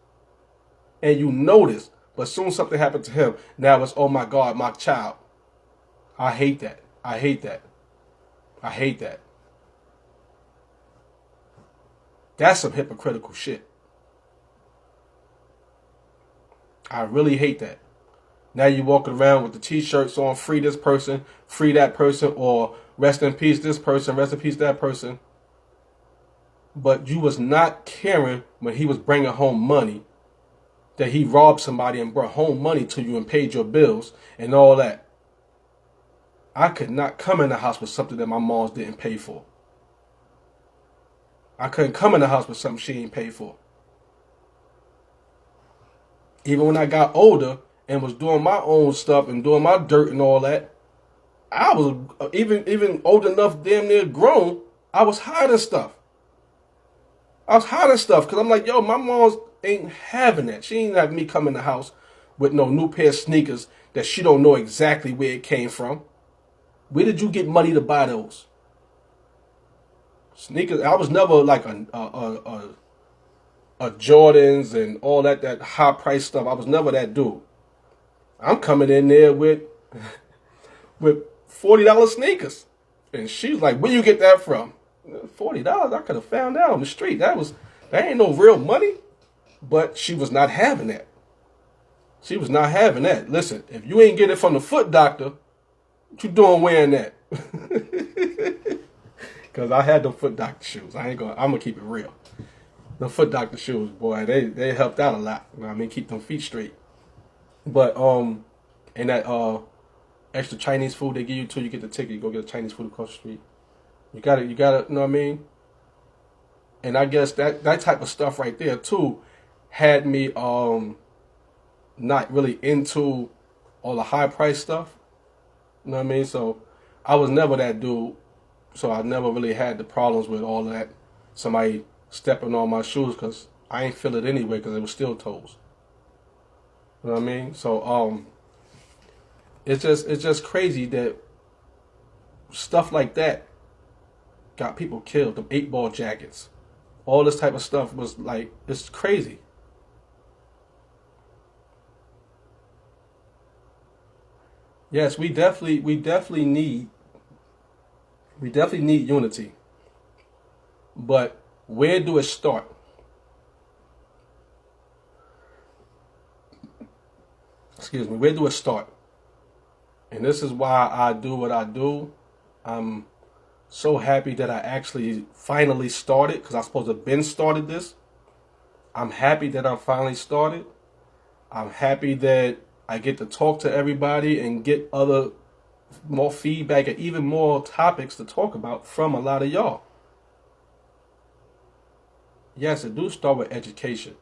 Speaker 1: And you know this. But soon something happened to him. Now it's, oh my God, my child. I hate that. I hate that. I hate that. That's some hypocritical shit. I really hate that. Now you walking around with the t-shirts on, free this person, free that person, or rest in peace this person, rest in peace that person. But you was not caring when he was bringing home money, that he robbed somebody and brought home money to you and paid your bills and all that. I could not come in the house with something that my mom's didn't pay for. I couldn't come in the house with something she ain't paid for. Even when I got older and was doing my own stuff and doing my dirt and all that, I was even old enough, damn near grown, I was hiding stuff. I was hiding stuff because I'm like, yo, my mom's ain't having that. She ain't having me come in the house with no new pair of sneakers that she don't know exactly where it came from. Where did you get money to buy those sneakers? I was never like a Jordans and all that high price stuff. I was never that dude. I'm coming in there with $40 sneakers, and she's like, "Where you get that from?" $40. I could have found that on the street. That ain't no real money. But she was not having that. She was not having that. Listen, if you ain't get it from the foot doctor, what you doing wearing that? Because I had the foot doctor shoes. I'm gonna keep it real. The foot doctor shoes, boy, they helped out a lot. You know what I mean, keep them feet straight. But and that extra Chinese food they give you till you get the ticket, you go get a Chinese food across the street. You gotta, you know what I mean? And I guess that type of stuff right there too had me not really into all the high price stuff. You know what I mean? So I was never that dude. So I never really had the problems with all that. Somebody stepping on my shoes, because I ain't feel it anyway because it was steel toes. You know what I mean? So it's just crazy that stuff like that got people killed. The 8-ball jackets, all this type of stuff was like, it's crazy. Yes, we definitely need unity. But where do it start? Excuse me, where do it start? And this is why I do what I do. I'm so happy that I actually finally started, because I'm supposed to have been started this. I'm happy that I finally started. I'm happy that I get to talk to everybody and get more feedback and even more topics to talk about from a lot of y'all. Yes, it do start with education.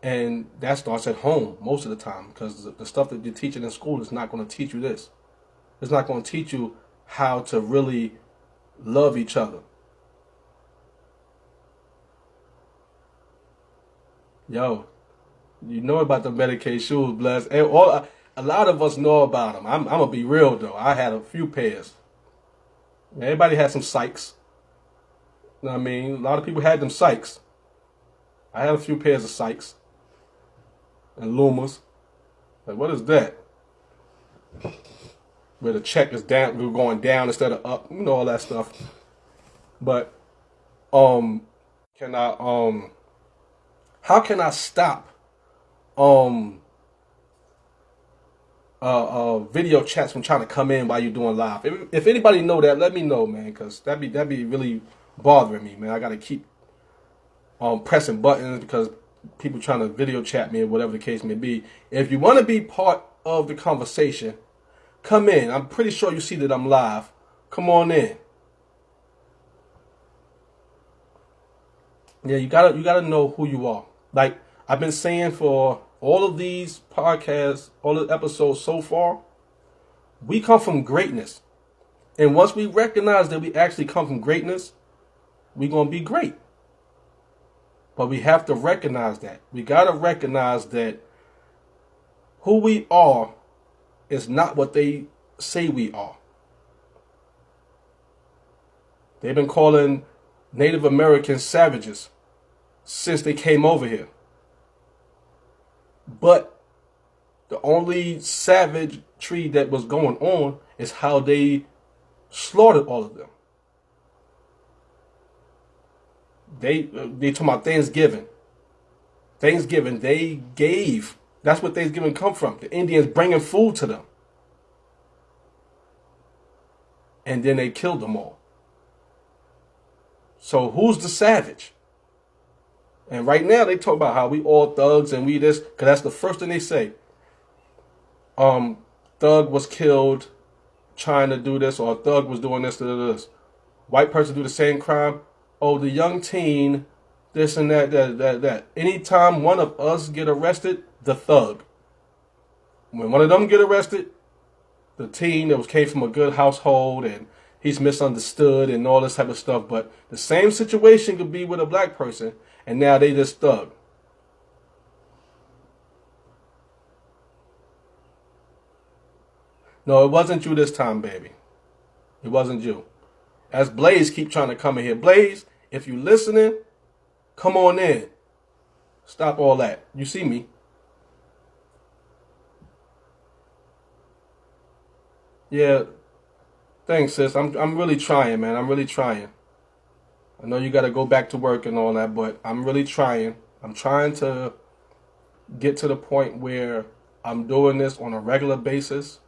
Speaker 1: And that starts at home most of the time, because the stuff that you're teaching in school is not going to teach you this. It's not going to teach you how to really love each other. Yo, you know about the Medicaid shoes, bless. And a lot of us know about them. I'm going to be real, though. I had a few pairs. Everybody had some Sykes. You know what I mean? A lot of people had them Sykes. I had a few pairs of Sykes and Lumas. Like, what is that? Where the check is down, we're going down instead of up, you know, all that stuff. But how can I stop video chats from trying to come in while you're doing live? If anybody know that, let me know, man, because that'd be really bothering me, man. I gotta keep pressing buttons because people trying to video chat me or whatever the case may be. If you want to be part of the conversation, come in. I'm pretty sure you see that I'm live. Come on in. Yeah, you gotta know who you are. Like I've been saying for all of these podcasts, all the episodes so far, we come from greatness. And once we recognize that we actually come from greatness, we're gonna be great. But we have to recognize that. We gotta recognize that who we are is not what they say we are. They've been calling Native Americans savages since they came over here. But the only savagery that was going on is how they slaughtered all of them. They talking about Thanksgiving. Thanksgiving, they gave. That's what Thanksgiving come from. The Indians bringing food to them. And then they killed them all. So who's the savage? And right now they talk about how we all thugs and we this, because that's the first thing they say. Thug was killed trying to do this, or thug was doing this. White person do the same crime. Oh, the young teen, this and that. Anytime one of us get arrested, the thug. When one of them get arrested, the teen that came from a good household and he's misunderstood and all this type of stuff. But the same situation could be with a black person, and now they just thug. No, it wasn't you this time, baby. It wasn't you. As Blaze keep trying to come in here. Blaze, if you listening, come on in. Stop all that. You see me. Yeah. Thanks, sis. I'm really trying, man. I'm really trying. I know you got to go back to work and all that, but I'm really trying. I'm trying to get to the point where I'm doing this on a regular basis,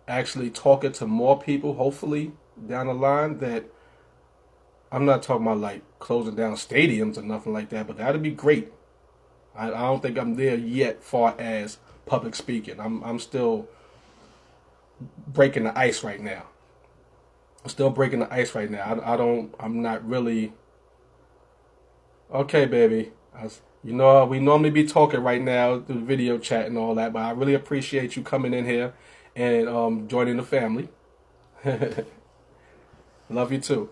Speaker 1: actually talking to more people, hopefully, down the line. That I'm not talking about like closing down stadiums or nothing like that, but that'd be great. I don't think I'm there yet far as public speaking. I'm still breaking the ice right now. I'm not really. Okay, baby. You know, we normally be talking right now through video chat and all that, but I really appreciate you coming in here and joining the family. Love you too.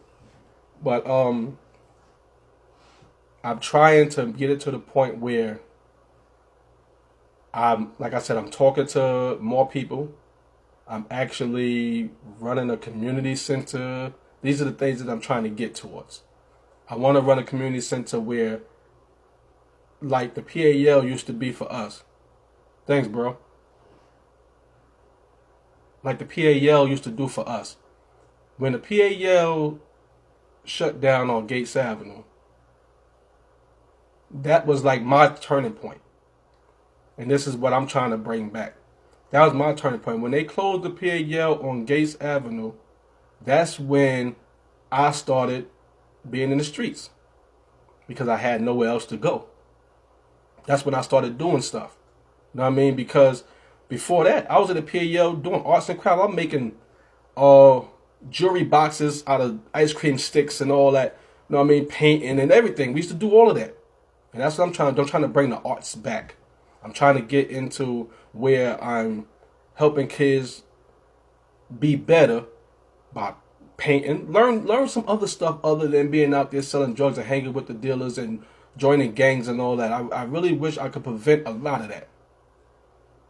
Speaker 1: But I'm trying to get it to the point where like I said, I'm talking to more people. I'm actually running a community center. These are the things that I'm trying to get towards. I want to run a community center where, like the PAL used to be for us. Thanks, bro. Like the PAL used to do for us. When the PAL shut down on Gates Avenue, that was like my turning point. And this is what I'm trying to bring back. That was my turning point. When they closed the PAL on Gates Avenue, that's when I started being in the streets, because I had nowhere else to go. That's when I started doing stuff. You know what I mean? Because before that, I was at the PAL doing arts and crafts. I'm making jewelry boxes out of ice cream sticks and all that. You know what I mean? Painting and everything. We used to do all of that. And that's what I'm trying to do. I'm trying to bring the arts back. I'm trying to get into where I'm helping kids be better by painting. Learn some other stuff other than being out there selling drugs and hanging with the dealers and joining gangs and all that. I really wish I could prevent a lot of that.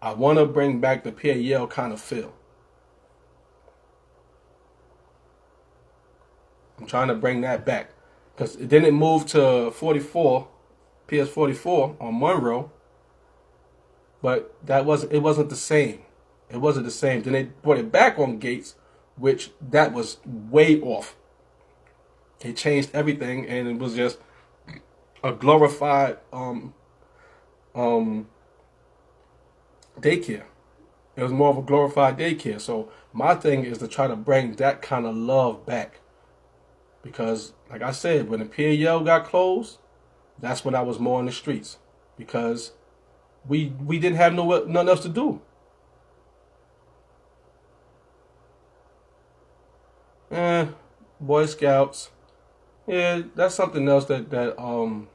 Speaker 1: I want to bring back the PAL kind of feel. I'm trying to bring that back. Because then it moved to 44, PS 44 on Monroe. But it wasn't the same. It wasn't the same. Then they brought it back on Gates, which that was way off. They changed everything, and it was just a glorified daycare. It was more of a glorified daycare. So my thing is to try to bring that kind of love back. Because, like I said, when the PAL got closed, that's when I was more in the streets. Because we didn't have nothing else to do. Boy Scouts. Yeah, that's something else that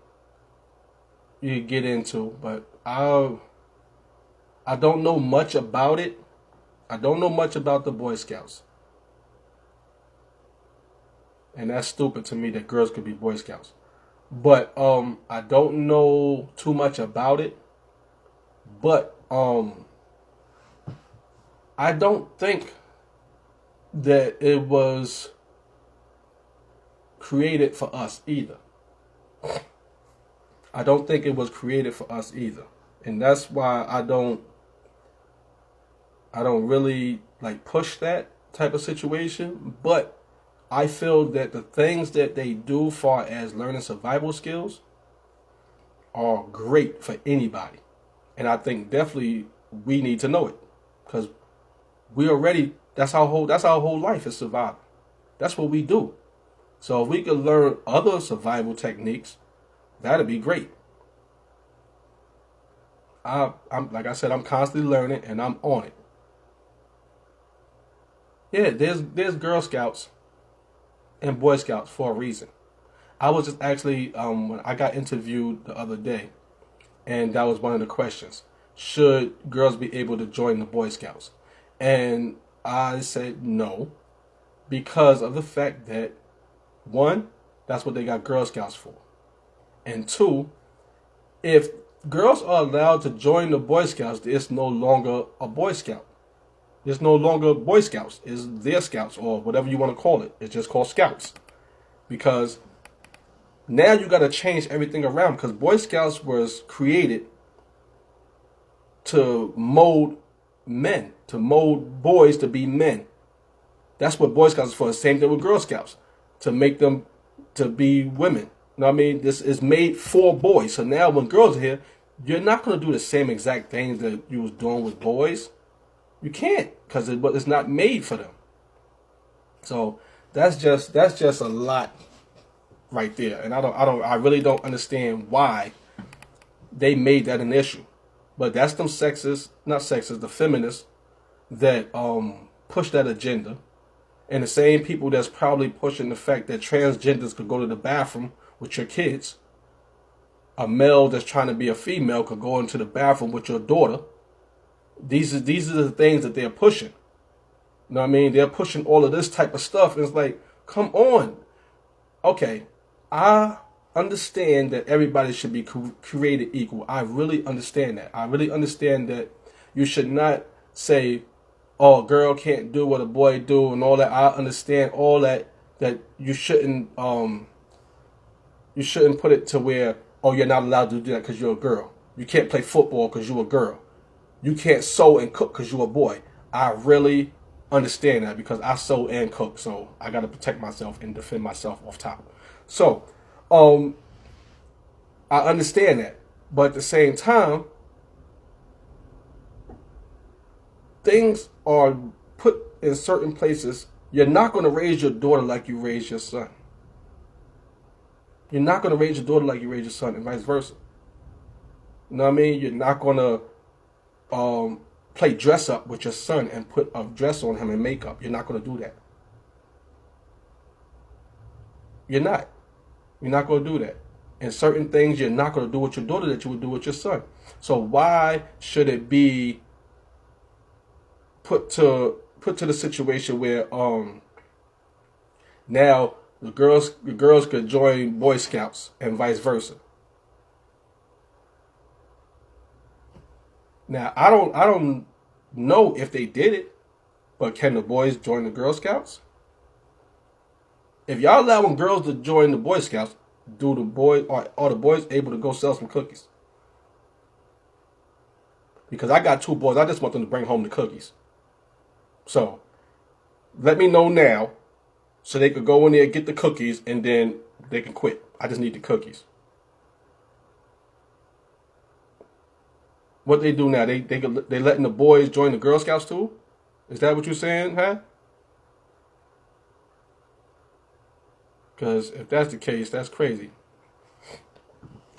Speaker 1: you get into. But I don't know much about it. I don't know much about the Boy Scouts. And that's stupid to me that girls could be Boy Scouts. But I don't know too much about it. But I don't think that it was created for us either. I don't think it was created for us either. And that's why I don't really like push that. type of situation, but I feel that the things that they do far as learning survival skills are great for anybody. And I think definitely we need to know it because we already that's our whole life is survival. That's what we do. So if we could learn other survival techniques, that'd be great. I'm like I said, I'm constantly learning and I'm on it. Yeah, there's Girl Scouts and Boy Scouts for a reason. I was just actually when I got interviewed the other day, and that was one of the questions: should girls be able to join the Boy Scouts? And I said no, because of the fact that one, that's what they got Girl Scouts for, and two, if girls are allowed to join the Boy Scouts, it's no longer a Boy Scout. It's no longer Boy Scouts. It's their Scouts or whatever you want to call it. It's just called Scouts. Because now you got to change everything around because Boy Scouts was created to mold men, to mold boys to be men. That's what Boy Scouts is for. The same thing with Girl Scouts, to make them to be women. You know what I mean? This is made for boys. So now when girls are here, you're not going to do the same exact things that you was doing with boys. You can't because it's not made for them. So that's just a lot right there, and I really don't understand why they made that an issue. But that's them sexist, not sexist, the feminists that push that agenda, and the same people that's probably pushing the fact that transgenders could go to the bathroom with your kids. A male that's trying to be a female could go into the bathroom with your daughter. These are the things that they're pushing. You know what I mean? They're pushing all of this type of stuff. And it's like, come on. Okay, I understand that everybody should be created equal. I really understand that. I really understand that you should not say, oh, a girl can't do what a boy do and all that. I understand all that you shouldn't put it to where, oh, you're not allowed to do that because you're a girl. You can't play football because you're a girl. You can't sew and cook because you're a boy. I really understand that because I sew and cook, so I got to protect myself and defend myself off top. So, I understand that. But at the same time, things are put in certain places. You're not going to raise your daughter like you raise your son. You're not going to raise your daughter like you raise your son and vice versa. You know what I mean? You're not going to play dress up with your son and put a dress on him and makeup. You're not going to do that. You're not. You're not going to do that. And certain things you're not going to do with your daughter that you would do with your son. So why should it be put to the situation where now the girls could join Boy Scouts and vice versa? Now, I don't know if they did it, but can the boys join the Girl Scouts? If y'all allowing girls to join the Boy Scouts, are the boys able to go sell some cookies? Because I got two boys, I just want them to bring home the cookies. So, let me know now so they could go in there, get the cookies, and then they can quit. I just need the cookies. What they do now? They letting the boys join the Girl Scouts too? Is that what you're saying, huh? Because if that's the case, that's crazy.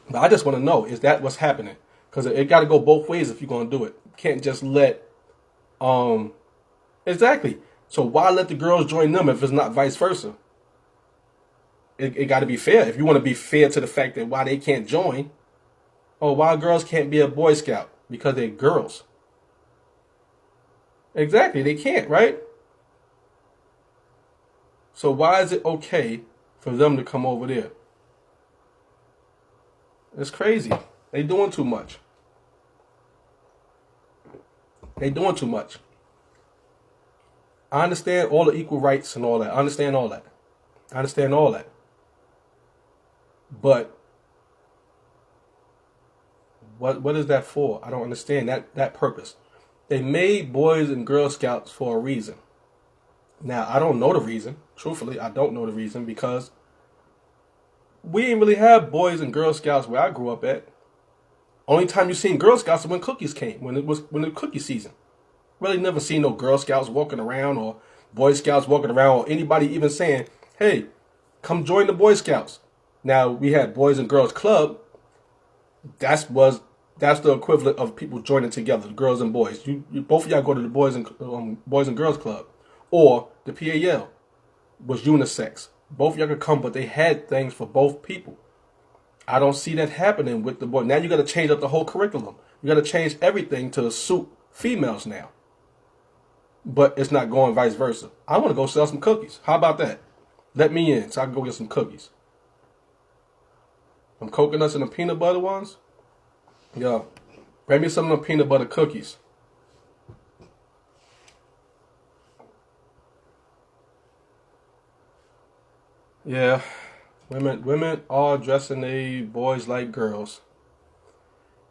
Speaker 1: But I just want to know, is that what's happening? Because it got to go both ways if you're going to do it. You can't just let exactly. So why let the girls join them if it's not vice versa? It got to be fair. If you want to be fair to the fact that why they can't join, why girls can't be a Boy Scout? Because they're girls. Exactly, they can't, right? So why is it okay for them to come over there? It's crazy. They doing too much. They doing too much. I understand all the equal rights and all that. I understand all that. I understand all that. But what is that for? I don't understand that purpose. They made Boys and Girl Scouts for a reason. Now, I don't know the reason. Truthfully, I don't know the reason because we didn't really have Boys and Girl Scouts where I grew up at. Only time you seen Girl Scouts was when cookies came, when it was cookie season. Really never seen no Girl Scouts walking around or Boy Scouts walking around or anybody even saying, hey, come join the Boy Scouts. Now, we had Boys and Girls Club. That's the equivalent of people joining together, the girls and boys. You both of y'all go to the Boys and Girls Club. Or the PAL was unisex. Both of y'all could come, but they had things for both people. I don't see that happening with the boy. Now you got to change up the whole curriculum. You got to change everything to suit females now. But it's not going vice versa. I want to go sell some cookies. How about that? Let me in so I can go get some cookies. Some coconuts and the peanut butter ones. Yeah. Bring me some of the peanut butter cookies. Yeah. Women are dressing their boys like girls.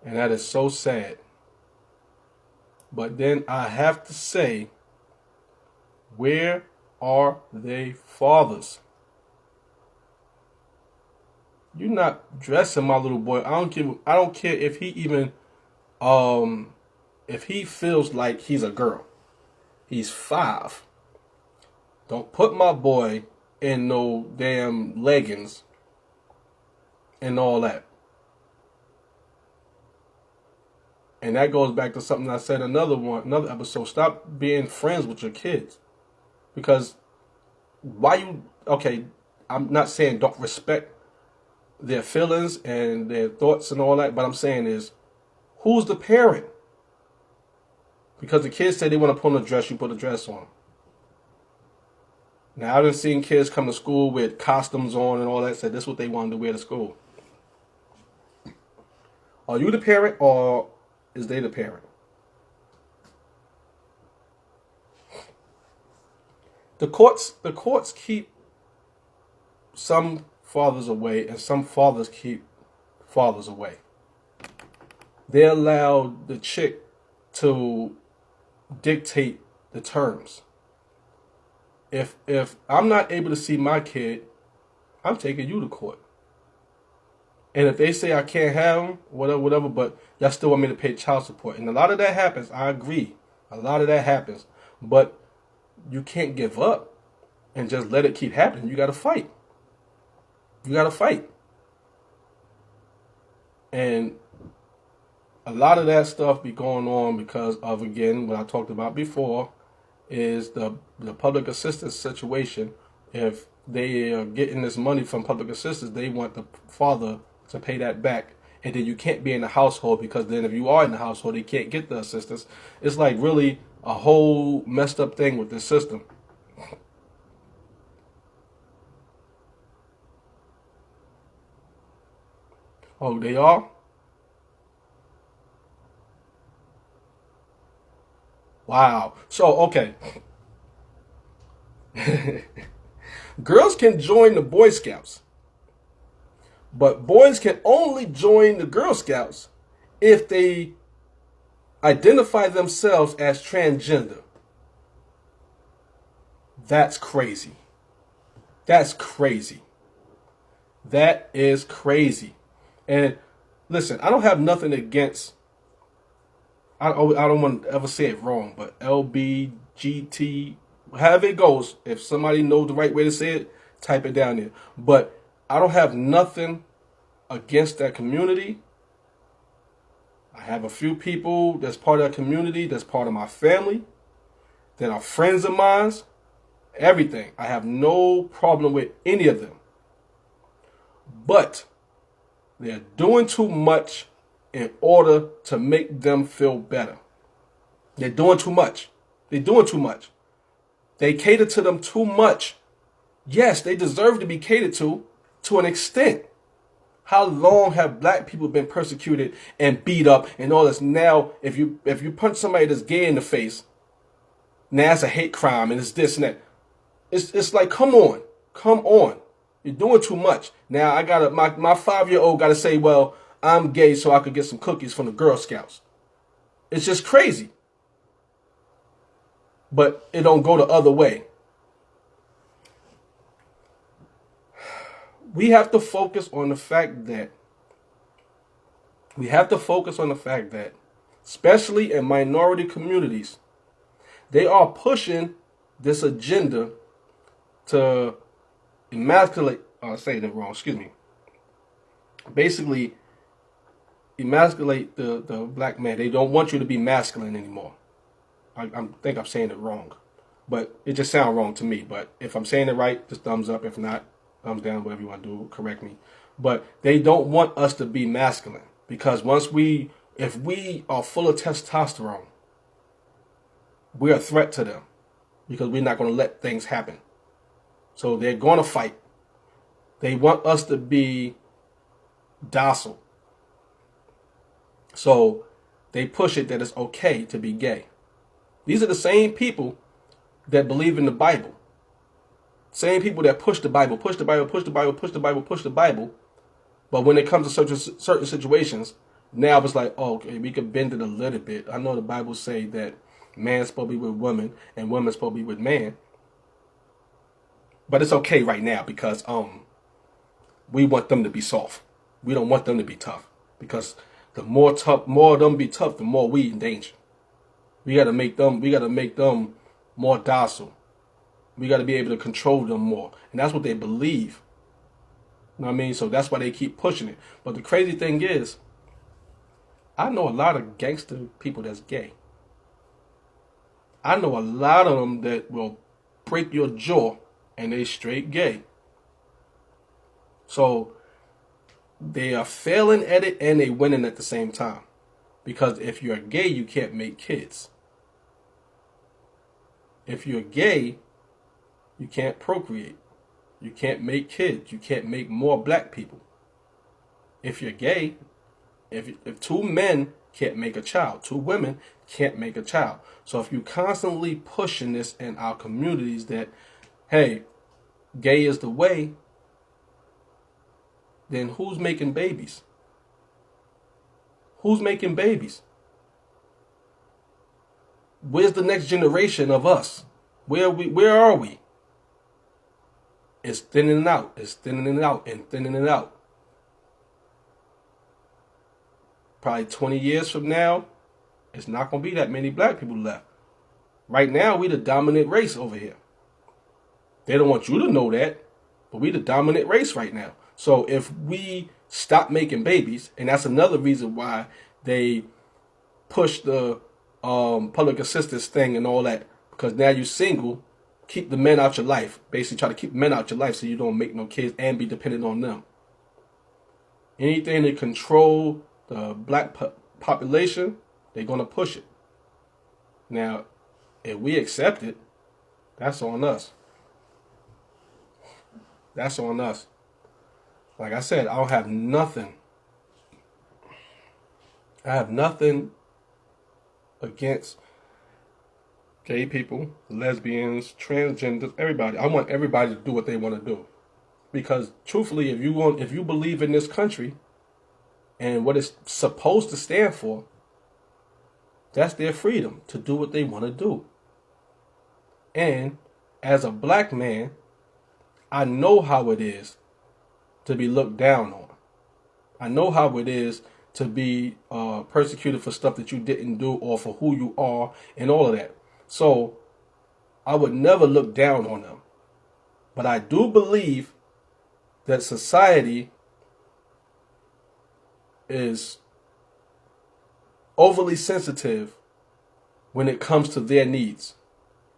Speaker 1: And that is so sad. But then I have to say, where are they fathers? You're not dressing my little boy. I don't care if he even if he feels like he's a girl. He's 5. Don't put my boy in no damn leggings and all that. And that goes back to something I said in another episode. Stop being friends with your kids. Because I'm not saying don't respect their feelings and their thoughts and all that, but I'm saying is, who's the parent? Because the kids say they want to put on a dress, you put a dress on. Now, I've seen kids come to school with costumes on and all that, said this is what they wanted to wear to school. Are you the parent or is they the parent? The courts keep some fathers away and some fathers keep fathers away. They allow the chick to dictate the terms. If I'm not able to see my kid, I'm taking you to court. And if they say I can't have him, whatever, but y'all still want me to pay child support. And a lot of that happens. I agree. A lot of that happens. But you can't give up and just let it keep happening. You got to fight. You got to fight. And a lot of that stuff be going on because of, again, what I talked about before, is the public assistance situation. If they are getting this money from public assistance, they want the father to pay that back. And then you can't be in the household because then if you are in the household, they can't get the assistance. It's like really a whole messed up thing with this system. Oh, they are? Wow. So, okay. Girls can join the Boy Scouts, but boys can only join the Girl Scouts if they identify themselves as transgender. That's crazy. That's crazy. That is crazy. And listen, I don't have nothing against, I don't want to ever say it wrong, but LBGT, however it goes, if somebody knows the right way to say it, type it down there. But I don't have nothing against that community. I have a few people that's part of that community, that's part of my family, that are friends of mine, everything. I have no problem with any of them. But they're doing too much in order to make them feel better. They're doing too much. They're doing too much. They cater to them too much. Yes, they deserve to be catered to an extent. How long have black people been persecuted and beat up and all this? Now, if you punch somebody that's gay in the face, now it's a hate crime and it's this and that. It's like, come on. You're doing too much. Now I gotta my 5-year-old gotta say, well, I'm gay so I could get some cookies from the Girl Scouts. It's just crazy. But it don't go the other way. we have to focus on the fact that especially in minority communities, they are pushing this agenda to emasculate, saying it wrong, excuse me. Basically, emasculate the black man. They don't want you to be masculine anymore. I think I'm saying it wrong, but it just sounds wrong to me. But if I'm saying it right, just thumbs up. If not, thumbs down, whatever you want to do, correct me. But they don't want us to be masculine because if we are full of testosterone, we're a threat to them because we're not going to let things happen. So they're going to fight. They want us to be docile. So they push it that it's okay to be gay. These are the same people that believe in the Bible. Same people that push the Bible. But when it comes to certain situations, now it's like, oh, okay, we can bend it a little bit. I know the Bible say that man's supposed to be with woman and woman's supposed to be with man. But it's okay right now because we want them to be soft. We don't want them to be tough because the more of them be tough, the more we in danger. We gotta make them more docile. We gotta be able to control them more. And that's what they believe. You know what I mean? So that's why they keep pushing it. But the crazy thing is, I know a lot of gangster people that's gay. I know a lot of them that will break your jaw and they straight gay. So they are failing at it and they winning at the same time. Because if you're gay, you can't make kids. If you're gay, you can't procreate. You can't make kids. You can't make more black people. If you're gay, if two men can't make a child, two women can't make a child. So if you constantly pushing this in our communities that, hey, gay is the way, then who's making babies? Who's making babies? Where's the next generation of us? Where are we? It's thinning out. It's thinning out and thinning it out. Probably 20 years from now, it's not going to be that many black people left. Right now, we the dominant race over here. They don't want you to know that, but we the dominant race right now. So if we stop making babies, and that's another reason why they push the public assistance thing and all that, because now you're single, keep the men out your life. Basically try to keep men out your life so you don't make no kids and be dependent on them. Anything to control the black population, they're going to push it. Now, if we accept it, that's on us. That's on us. Like I said, I don't have nothing. I have nothing against gay people, lesbians, transgenders, everybody. I want everybody to do what they want to do. Because truthfully, if you believe in this country and what it's supposed to stand for, that's their freedom to do what they want to do. And as a black man, I know how it is to be looked down on. I know how it is to be persecuted for stuff that you didn't do or for who you are and all of that. So I would never look down on them. But I do believe that society is overly sensitive when it comes to their needs.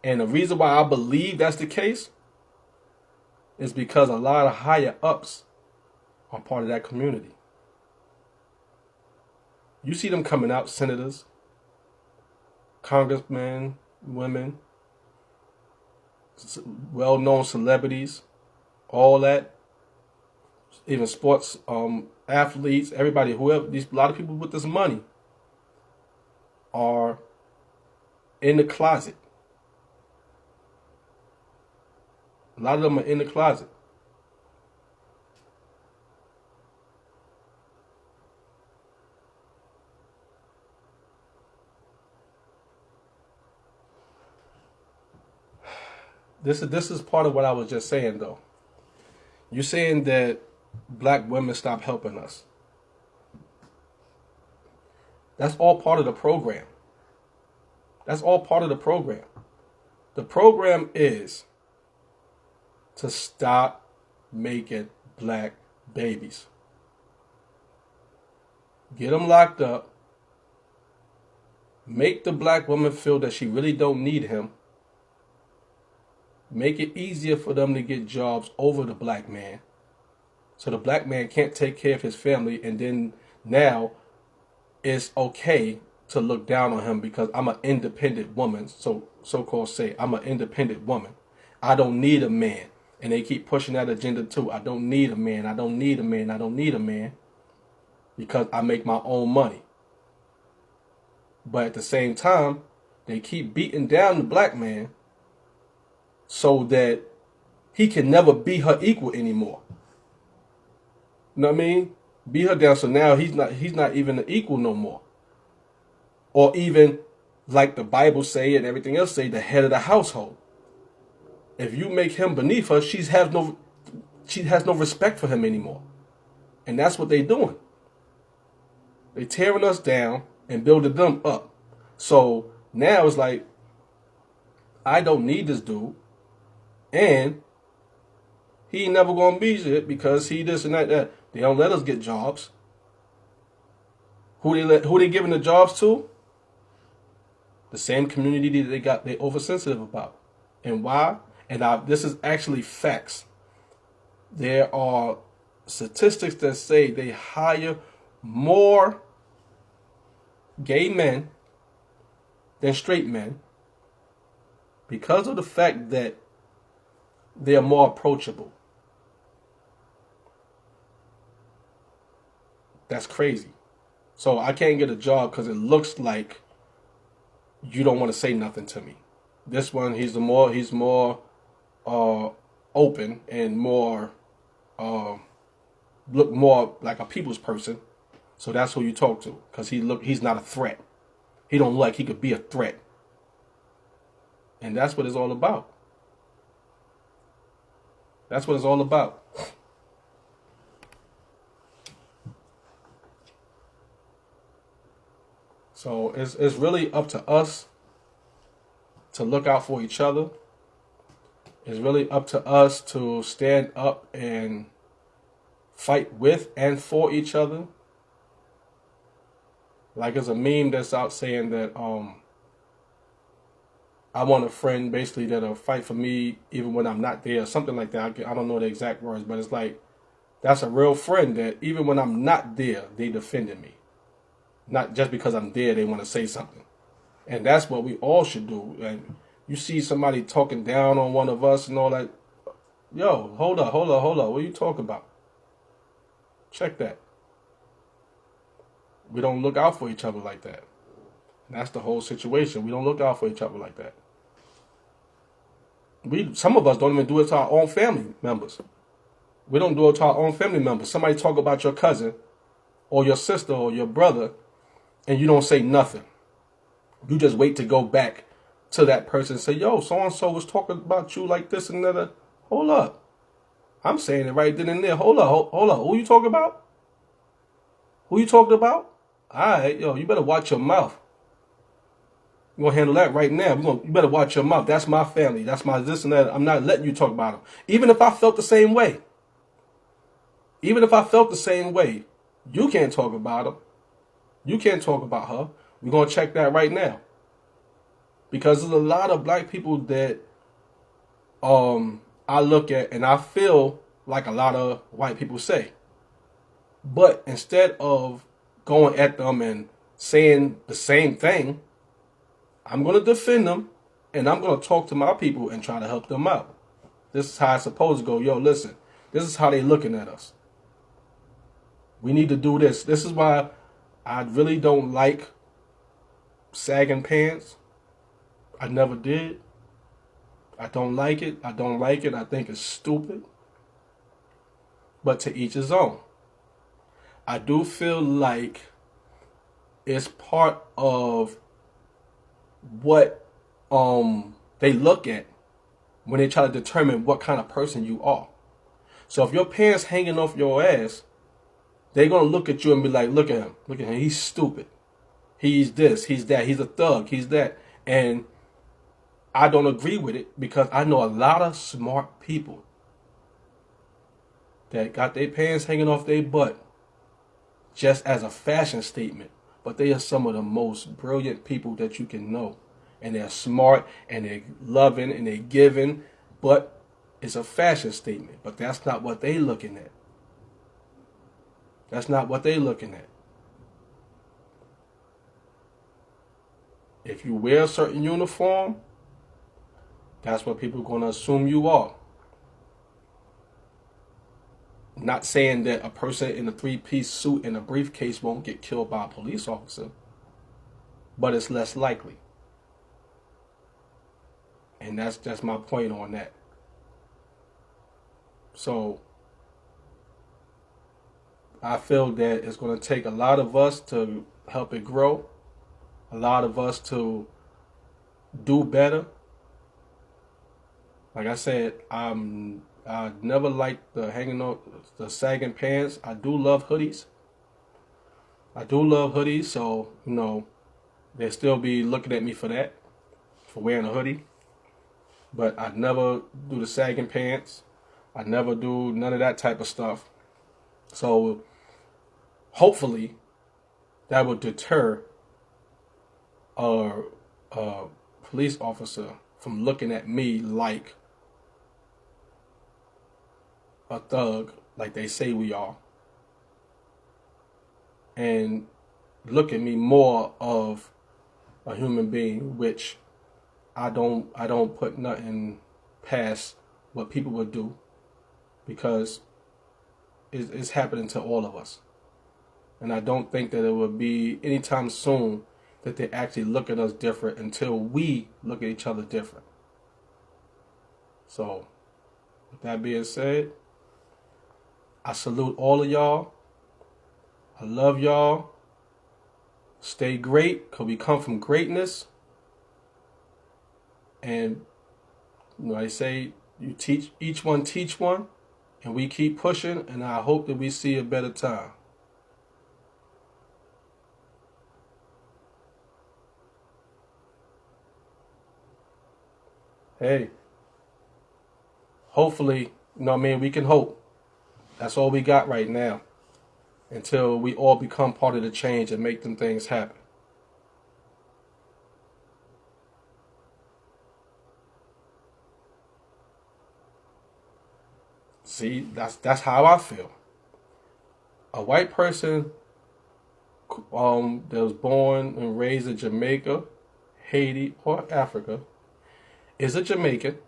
Speaker 1: And the reason why I believe that's the case is because a lot of higher ups are part of that community. You see them coming out, senators, congressmen, women, well-known celebrities, all that, even sports athletes, everybody, whoever, a lot of people with this money are in the closet. A lot of them are in the closet. This is part of what I was just saying, though. You're saying that black women stop helping us. That's all part of the program. That's all part of the program. The program is to stop making black babies. Get them locked up. Make the black woman feel that she really don't need him. Make it easier for them to get jobs over the black man. So the black man can't take care of his family, and then now it's okay to look down on him because I'm an independent woman. So-called say, I'm an independent woman. I don't need a man. And they keep pushing that agenda too. I don't need a man. I don't need a man. I don't need a man. Because I make my own money. But at the same time, they keep beating down the black man so that he can never be her equal anymore. You know what I mean? Beat her down so now he's not even an equal no more. Or even like the Bible say and everything else say, the head of the household. If you make him beneath her, she has no respect for him anymore. And that's what they're doing. They tearing us down and building them up. So now it's like, I don't need this dude. And he ain't never gonna be shit because he this and that. They don't let us get jobs. Who they giving the jobs to? The same community that they oversensitive about. And why? And this is actually facts. There are statistics that say they hire more gay men than straight men because of the fact that they're more approachable. That's crazy. So I can't get a job because it looks like you don't want to say nothing to me. This one, he's more open and more look more like a people's person. So that's who you talk to because he's not a threat. He don't look like he could be a threat. And that's what it's all about. That's what it's all about. So it's really up to us to look out for each other. It's really up to us to stand up and fight with and for each other. Like there's a meme that's out saying that I want a friend basically that'll fight for me even when I'm not there, something like that. I don't know the exact words, but it's like that's a real friend that even when I'm not there, they defended me. Not just because I'm there, they want to say something. And that's what we all should do. And you see somebody talking down on one of us and all that. Yo, hold up. What are you talking about? Check that. We don't look out for each other like that. And that's the whole situation. We don't look out for each other like that. Some of us don't even do it to our own family members. We don't do it to our own family members. Somebody talk about your cousin or your sister or your brother and you don't say nothing. You just wait to go back to that person and say, yo, so-and-so was talking about you like this and that. Hold up. I'm saying it right then and there. Hold up. Who you talking about? Who you talking about? All right, yo, you better watch your mouth. We're going to handle that right now. You better watch your mouth. That's my family. That's my this and that. I'm not letting you talk about them. Even if I felt the same way. Even if I felt the same way, you can't talk about them. You can't talk about her. We're going to check that right now. Because there's a lot of black people that I look at and I feel like a lot of white people say. But instead of going at them and saying the same thing, I'm going to defend them and I'm going to talk to my people and try to help them out. This is how it's supposed to go. Yo, listen, this is how they looking at us. We need to do this. This is why I really don't like sagging pants. I never did. I don't like it. I think it's stupid. But to each his own. I do feel like it's part of what they look at when they try to determine what kind of person you are. So if your pants hanging off your ass, they're going to look at you and be like, look at him, he's stupid. He's this, he's that, he's a thug, he's that. And I don't agree with it because I know a lot of smart people that got their pants hanging off their butt just as a fashion statement. But they are some of the most brilliant people that you can know. And they're smart and they're loving and they're giving. But it's a fashion statement. But that's not what they're looking at. That's not what they're looking at. If you wear a certain uniform, that's what people are going to assume you are. Not saying that a person in a three-piece suit and a briefcase won't get killed by a police officer, but it's less likely. And that's just my point on that. So I feel that it's going to take a lot of us to help it grow, a lot of us to do better. Like I said, I never liked the hanging on, the sagging pants. I do love hoodies. So, they'll still be looking at me for that, for wearing a hoodie. But I never do the sagging pants. I never do none of that type of stuff. So, hopefully, that would deter a police officer from looking at me like a thug, like they say we are, and look at me more of a human being, which I don't put nothing past what people would do, because it's happening to all of us. And I don't think that it would be anytime soon that they actually look at us different until we look at each other different. So, with that being said, I salute all of y'all. I love y'all. Stay great, because we come from greatness. And I say you teach each one, and we keep pushing, and I hope that we see a better time. Hey, hopefully, we can hope. That's all we got right now, until we all become part of the change and make them things happen. See, that's how I feel. A white person that was born and raised in Jamaica, Haiti, or Africa is a Jamaican,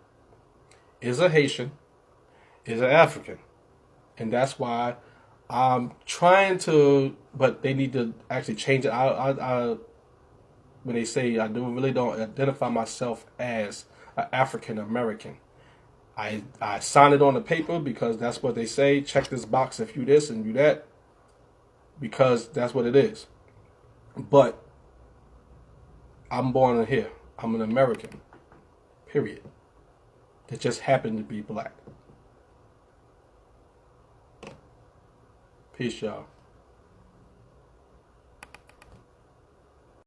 Speaker 1: is a Haitian, is an African. And that's why I'm trying to, but they need to actually change it. I when they say I don't identify myself as an African American. I sign it on the paper because that's what they say. Check this box if you this and you that, because that's what it is. But I'm born in here. I'm an American. Period. That just happened to be black. Peace, y'all.